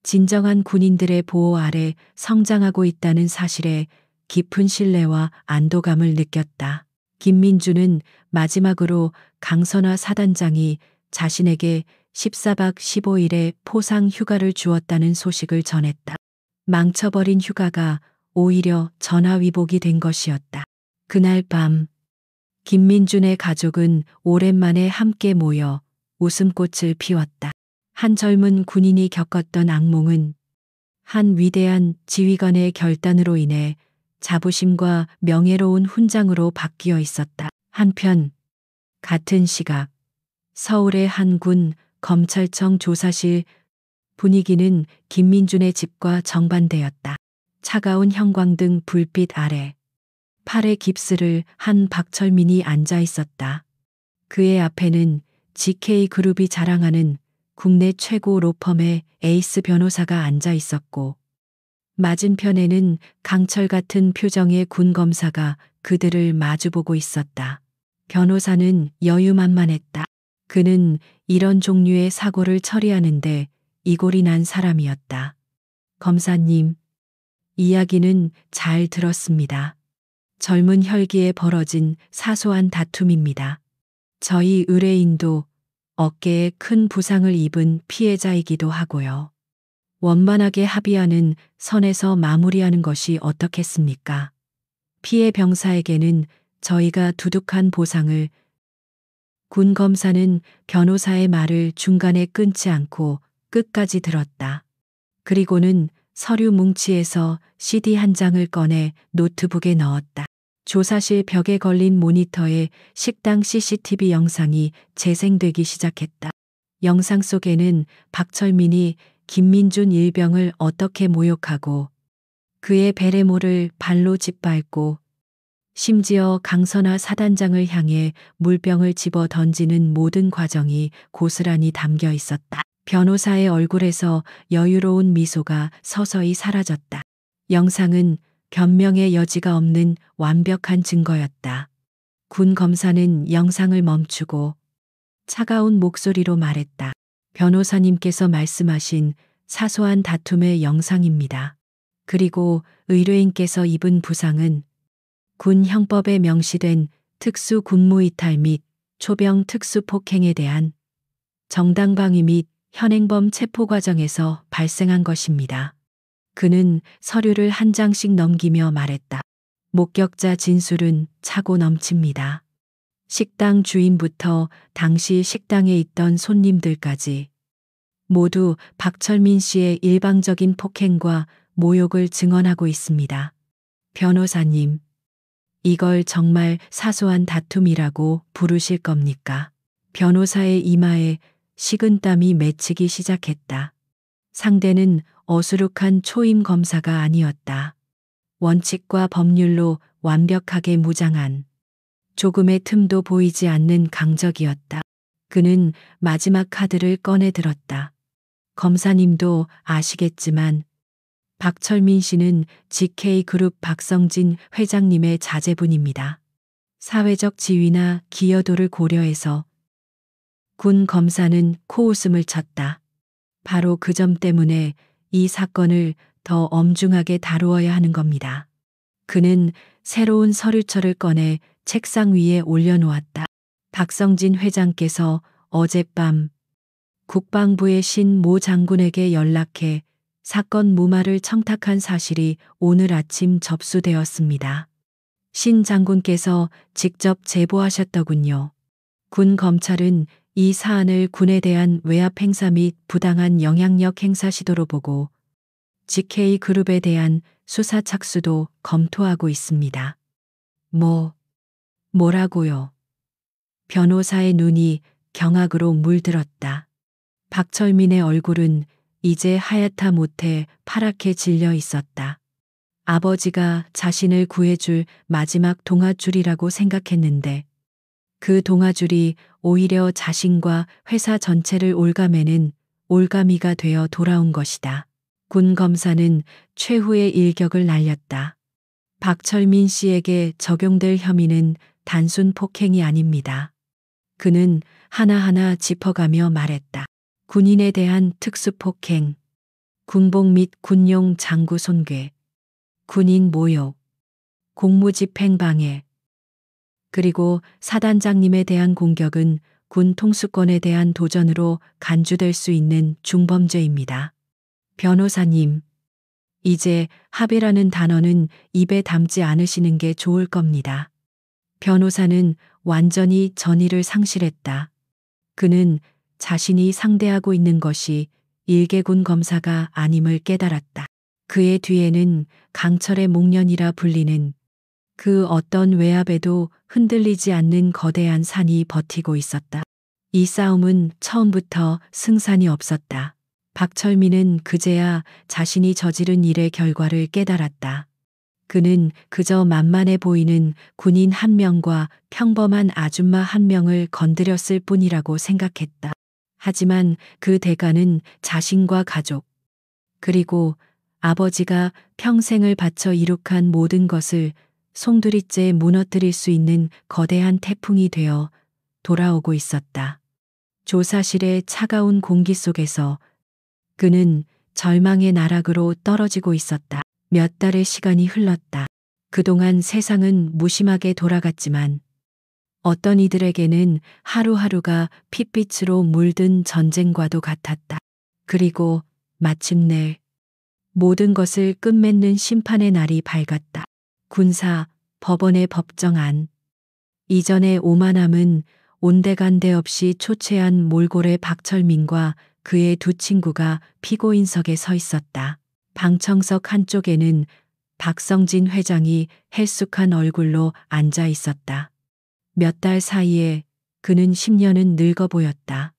진정한 군인들의 보호 아래 성장하고 있다는 사실에 깊은 신뢰와 안도감을 느꼈다. 김민주는 마지막으로 강선화 사단장이 자신에게 14박 15일의 포상 휴가를 주었다는 소식을 전했다. 망쳐버린 휴가가 오히려 전화위복이 된 것이었다. 그날 밤 김민준의 가족은 오랜만에 함께 모여 웃음꽃을 피웠다. 한 젊은 군인이 겪었던 악몽은 한 위대한 지휘관의 결단으로 인해 자부심과 명예로운 훈장으로 바뀌어 있었다. 한편 같은 시각 서울의 한 군 검찰청 조사실 분위기는 김민준의 집과 정반대였다. 차가운 형광등 불빛 아래 팔에 깁스를 한 박철민이 앉아 있었다. 그의 앞에는 GK그룹이 자랑하는 국내 최고 로펌의 에이스 변호사가 앉아 있었고 맞은편에는 강철 같은 표정의 군 검사가 그들을 마주보고 있었다. 변호사는 여유만만했다. 그는 이런 종류의 사고를 처리하는데 이골이 난 사람이었다. 검사님, 이야기는 잘 들었습니다. 젊은 혈기에 벌어진 사소한 다툼입니다. 저희 의뢰인도 어깨에 큰 부상을 입은 피해자이기도 하고요. 원만하게 합의하는 선에서 마무리하는 것이 어떻겠습니까? 피해 병사에게는 저희가 두둑한 보상을. 군 검사는 변호사의 말을 중간에 끊지 않고 끝까지 들었다. 그리고는 서류 뭉치에서 CD 한 장을 꺼내 노트북에 넣었다. 조사실 벽에 걸린 모니터에 식당 CCTV 영상이 재생되기 시작했다. 영상 속에는 박철민이 김민준 일병을 어떻게 모욕하고 그의 베레모를 발로 짓밟고 심지어 강선아 사단장을 향해 물병을 집어 던지는 모든 과정이 고스란히 담겨 있었다. 변호사의 얼굴에서 여유로운 미소가 서서히 사라졌다. 영상은 변명의 여지가 없는 완벽한 증거였다. 군 검사는 영상을 멈추고 차가운 목소리로 말했다. 변호사님께서 말씀하신 사소한 다툼의 영상입니다. 그리고 의뢰인께서 입은 부상은 군 형법에 명시된 특수 군무이탈 및 초병 특수폭행에 대한 정당방위 및 현행범 체포 과정에서 발생한 것입니다. 그는 서류를 한 장씩 넘기며 말했다. 목격자 진술은 차고 넘칩니다. 식당 주인부터 당시 식당에 있던 손님들까지 모두 박철민 씨의 일방적인 폭행과 모욕을 증언하고 있습니다. 변호사님, 이걸 정말 사소한 다툼이라고 부르실 겁니까? 변호사의 이마에 식은땀이 맺히기 시작했다. 상대는 어수룩한 초임 검사가 아니었다. 원칙과 법률로 완벽하게 무장한 조금의 틈도 보이지 않는 강적이었다. 그는 마지막 카드를 꺼내 들었다. 검사님도 아시겠지만 박철민 씨는 GK그룹 박성진 회장님의 자제분입니다. 사회적 지위나 기여도를 고려해서 군 검사는 코웃음을 쳤다. 바로 그 점 때문에 이 사건을 더 엄중하게 다루어야 하는 겁니다. 그는 새로운 서류철을 꺼내 책상 위에 올려놓았다. 박성진 회장께서 어젯밤 국방부의 신 모 장군에게 연락해 사건 무마를 청탁한 사실이 오늘 아침 접수되었습니다. 신 장군께서 직접 제보하셨더군요. 군 검찰은 이 사안을 군에 대한 외압 행사 및 부당한 영향력 행사 시도로 보고 GK그룹에 대한 수사 착수도 검토하고 있습니다. 뭐라고요? 변호사의 눈이 경악으로 물들었다. 박철민의 얼굴은 이제 하얗다 못해 파랗게 질려 있었다. 아버지가 자신을 구해줄 마지막 동아줄이라고 생각했는데 그 동아줄이 오히려 자신과 회사 전체를 올가매는 올가미가 되어 돌아온 것이다. 군 검사는 최후의 일격을 날렸다. 박철민 씨에게 적용될 혐의는 단순 폭행이 아닙니다. 그는 하나하나 짚어가며 말했다. 군인에 대한 특수폭행, 군복 및 군용 장구 손괴, 군인 모욕, 공무집행 방해, 그리고 사단장님에 대한 공격은 군 통수권에 대한 도전으로 간주될 수 있는 중범죄입니다. 변호사님, 이제 합의라는 단어는 입에 담지 않으시는 게 좋을 겁니다. 변호사는 완전히 전의를 상실했다. 그는 자신이 상대하고 있는 것이 일개군 검사가 아님을 깨달았다. 그의 뒤에는 강철의 목련이라 불리는 그 어떤 외압에도 흔들리지 않는 거대한 산이 버티고 있었다. 이 싸움은 처음부터 승산이 없었다. 박철민은 그제야 자신이 저지른 일의 결과를 깨달았다. 그는 그저 만만해 보이는 군인 한 명과 평범한 아줌마 한 명을 건드렸을 뿐이라고 생각했다. 하지만 그 대가는 자신과 가족, 그리고 아버지가 평생을 바쳐 이룩한 모든 것을 송두리째 무너뜨릴 수 있는 거대한 태풍이 되어 돌아오고 있었다. 조사실의 차가운 공기 속에서 그는 절망의 나락으로 떨어지고 있었다. 몇 달의 시간이 흘렀다. 그동안 세상은 무심하게 돌아갔지만 어떤 이들에게는 하루하루가 핏빛으로 물든 전쟁과도 같았다. 그리고 마침내 모든 것을 끝맺는 심판의 날이 밝았다. 군사, 법원의 법정안. 이전의 오만함은 온데간데 없이 초췌한 몰골의 박철민과 그의 두 친구가 피고인석에 서 있었다. 방청석 한쪽에는 박성진 회장이 헬쑥한 얼굴로 앉아 있었다. 몇 달 사이에 그는 10년은 늙어 보였다.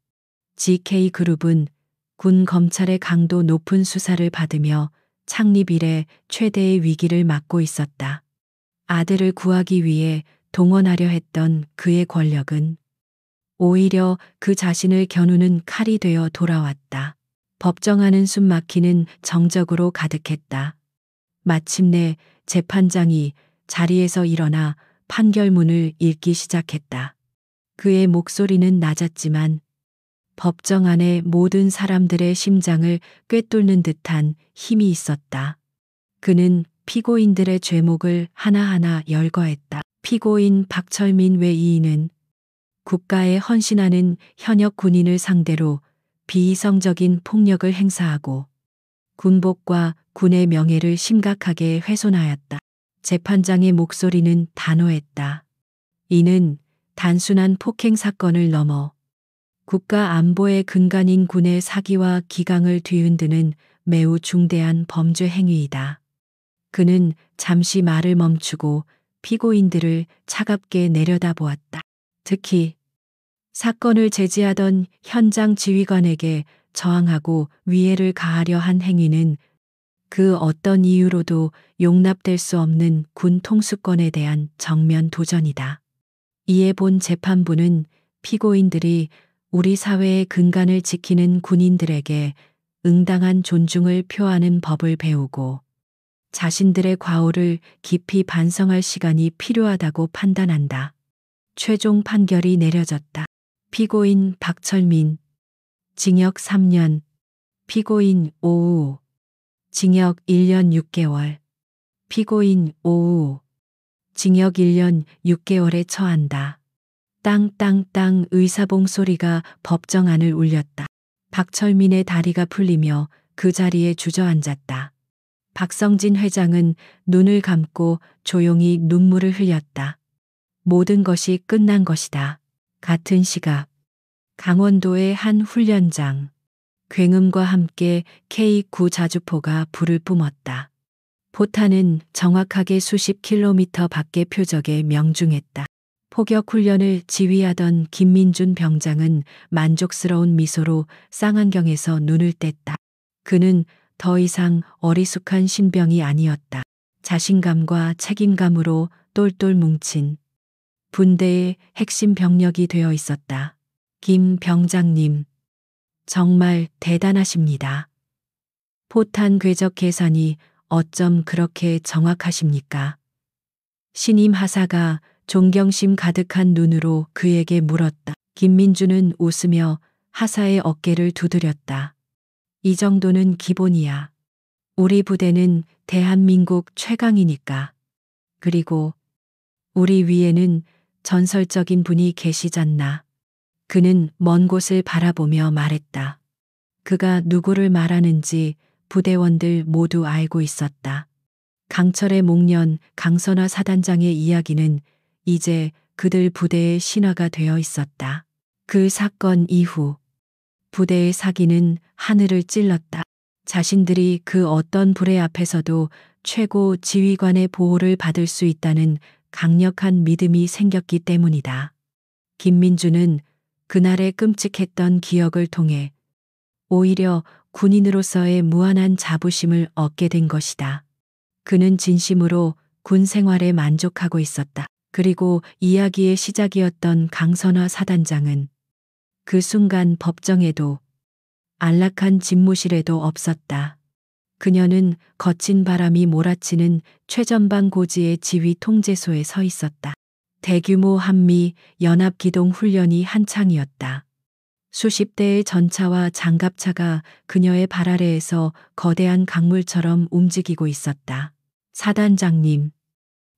GK그룹은 군 검찰의 강도 높은 수사를 받으며 창립 이래 최대의 위기를 맞고 있었다. 아들을 구하기 위해 동원하려 했던 그의 권력은 오히려 그 자신을 겨누는 칼이 되어 돌아왔다. 법정하는 숨 막히는 정적으로 가득했다. 마침내 재판장이 자리에서 일어나 판결문을 읽기 시작했다. 그의 목소리는 낮았지만 법정 안의 모든 사람들의 심장을 꿰뚫는 듯한 힘이 있었다. 그는 피고인들의 죄목을 하나하나 열거했다. 피고인 박철민 외이인은 국가에 헌신하는 현역 군인을 상대로 비이성적인 폭력을 행사하고 군복과 군의 명예를 심각하게 훼손하였다. 재판장의 목소리는 단호했다. 이는 단순한 폭행 사건을 넘어 국가 안보의 근간인 군의 사기와 기강을 뒤흔드는 매우 중대한 범죄 행위이다. 그는 잠시 말을 멈추고 피고인들을 차갑게 내려다보았다. 특히 사건을 제지하던 현장 지휘관에게 저항하고 위해를 가하려 한 행위는 그 어떤 이유로도 용납될 수 없는 군 통수권에 대한 정면 도전이다. 이에 본 재판부는 피고인들이 우리 사회의 근간을 지키는 군인들에게 응당한 존중을 표하는 법을 배우고 자신들의 과오를 깊이 반성할 시간이 필요하다고 판단한다. 최종 판결이 내려졌다. 피고인 박철민, 징역 3년, 피고인 오우, 징역 1년 6개월, 피고인 오우, 징역 1년 6개월에 처한다. 땅땅땅 의사봉 소리가 법정 안을 울렸다. 박철민의 다리가 풀리며 그 자리에 주저앉았다. 박성진 회장은 눈을 감고 조용히 눈물을 흘렸다. 모든 것이 끝난 것이다. 같은 시각 강원도의 한 훈련장. 굉음과 함께 K9 자주포가 불을 뿜었다. 포탄은 정확하게 수십 킬로미터 밖의 표적에 명중했다. 포격 훈련을 지휘하던 김민준 병장은 만족스러운 미소로 쌍안경에서 눈을 뗐다. 그는 더 이상 어리숙한 신병이 아니었다. 자신감과 책임감으로 똘똘 뭉친 분대의 핵심 병력이 되어 있었다. 김 병장님, 정말 대단하십니다. 포탄 궤적 계산이 어쩜 그렇게 정확하십니까? 신임 하사가 존경심 가득한 눈으로 그에게 물었다. 김민주는 웃으며 하사의 어깨를 두드렸다. 이 정도는 기본이야. 우리 부대는 대한민국 최강이니까. 그리고 우리 위에는 전설적인 분이 계시잖나. 그는 먼 곳을 바라보며 말했다. 그가 누구를 말하는지 부대원들 모두 알고 있었다. 강철의 목련 강선화 사단장의 이야기는 이제 그들 부대의 신화가 되어 있었다. 그 사건 이후 부대의 사기는 하늘을 찔렀다. 자신들이 그 어떤 불의 앞에서도 최고 지휘관의 보호를 받을 수 있다는 강력한 믿음이 생겼기 때문이다. 김민주는 그날의 끔찍했던 기억을 통해 오히려 군인으로서의 무한한 자부심을 얻게 된 것이다. 그는 진심으로 군 생활에 만족하고 있었다. 그리고 이야기의 시작이었던 강선화 사단장은 그 순간 법정에도 안락한 집무실에도 없었다. 그녀는 거친 바람이 몰아치는 최전방 고지의 지휘 통제소에 서 있었다. 대규모 한미 연합기동 훈련이 한창이었다. 수십 대의 전차와 장갑차가 그녀의 발 아래에서 거대한 강물처럼 움직이고 있었다. 사단장님,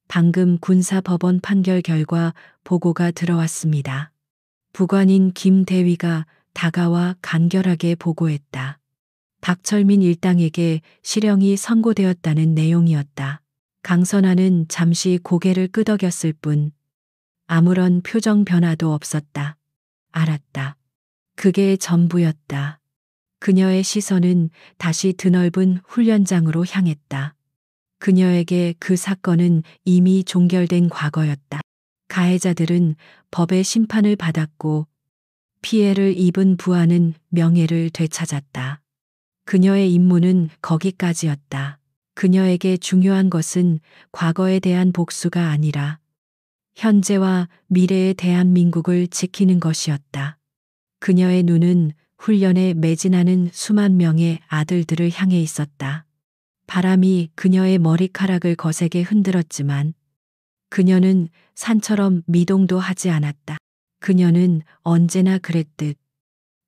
방금 군사법원 판결 결과 보고가 들어왔습니다. 부관인 김 대위가 다가와 간결하게 보고했다. 박철민 일당에게 실형이 선고되었다는 내용이었다. 강선아는 잠시 고개를 끄덕였을 뿐 아무런 표정 변화도 없었다. 알았다. 그게 전부였다. 그녀의 시선은 다시 드넓은 훈련장으로 향했다. 그녀에게 그 사건은 이미 종결된 과거였다. 가해자들은 법의 심판을 받았고 피해를 입은 부하는 명예를 되찾았다. 그녀의 임무는 거기까지였다. 그녀에게 중요한 것은 과거에 대한 복수가 아니라 현재와 미래의 대한민국을 지키는 것이었다. 그녀의 눈은 훈련에 매진하는 수만 명의 아들들을 향해 있었다. 바람이 그녀의 머리카락을 거세게 흔들었지만 그녀는 산처럼 미동도 하지 않았다. 그녀는 언제나 그랬듯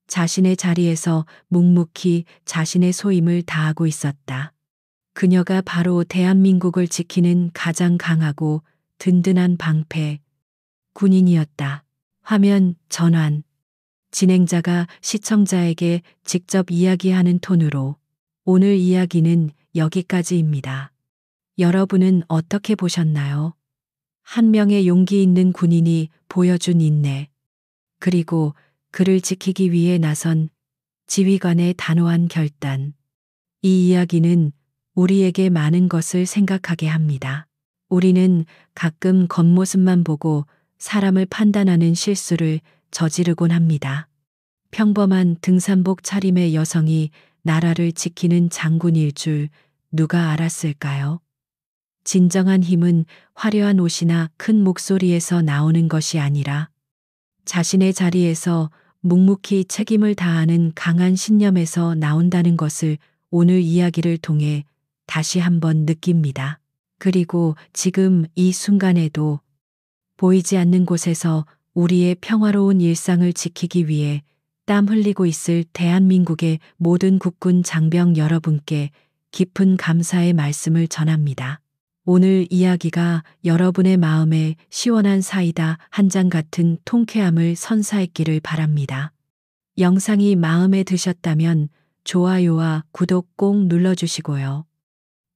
자신의 자리에서 묵묵히 자신의 소임을 다하고 있었다. 그녀가 바로 대한민국을 지키는 가장 강하고 든든한 방패, 군인이었다. 화면 전환. 진행자가 시청자에게 직접 이야기하는 톤으로 오늘 이야기는 여기까지입니다. 여러분은 어떻게 보셨나요? 한 명의 용기 있는 군인이 보여준 인내, 그리고 그를 지키기 위해 나선 지휘관의 단호한 결단. 이 이야기는 우리에게 많은 것을 생각하게 합니다. 우리는 가끔 겉모습만 보고 사람을 판단하는 실수를 저지르곤 합니다. 평범한 등산복 차림의 여성이 나라를 지키는 장군일 줄 누가 알았을까요? 진정한 힘은 화려한 옷이나 큰 목소리에서 나오는 것이 아니라 자신의 자리에서 묵묵히 책임을 다하는 강한 신념에서 나온다는 것을 오늘 이야기를 통해 다시 한번 느낍니다. 그리고 지금 이 순간에도 보이지 않는 곳에서 우리의 평화로운 일상을 지키기 위해 땀 흘리고 있을 대한민국의 모든 국군 장병 여러분께 깊은 감사의 말씀을 전합니다. 오늘 이야기가 여러분의 마음에 시원한 사이다 한 잔 같은 통쾌함을 선사했기를 바랍니다. 영상이 마음에 드셨다면 좋아요와 구독 꼭 눌러주시고요.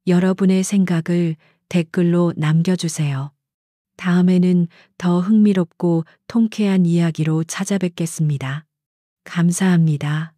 여러분의 생각을 댓글로 남겨주세요. 다음에는 더 흥미롭고 통쾌한 이야기로 찾아뵙겠습니다. 감사합니다.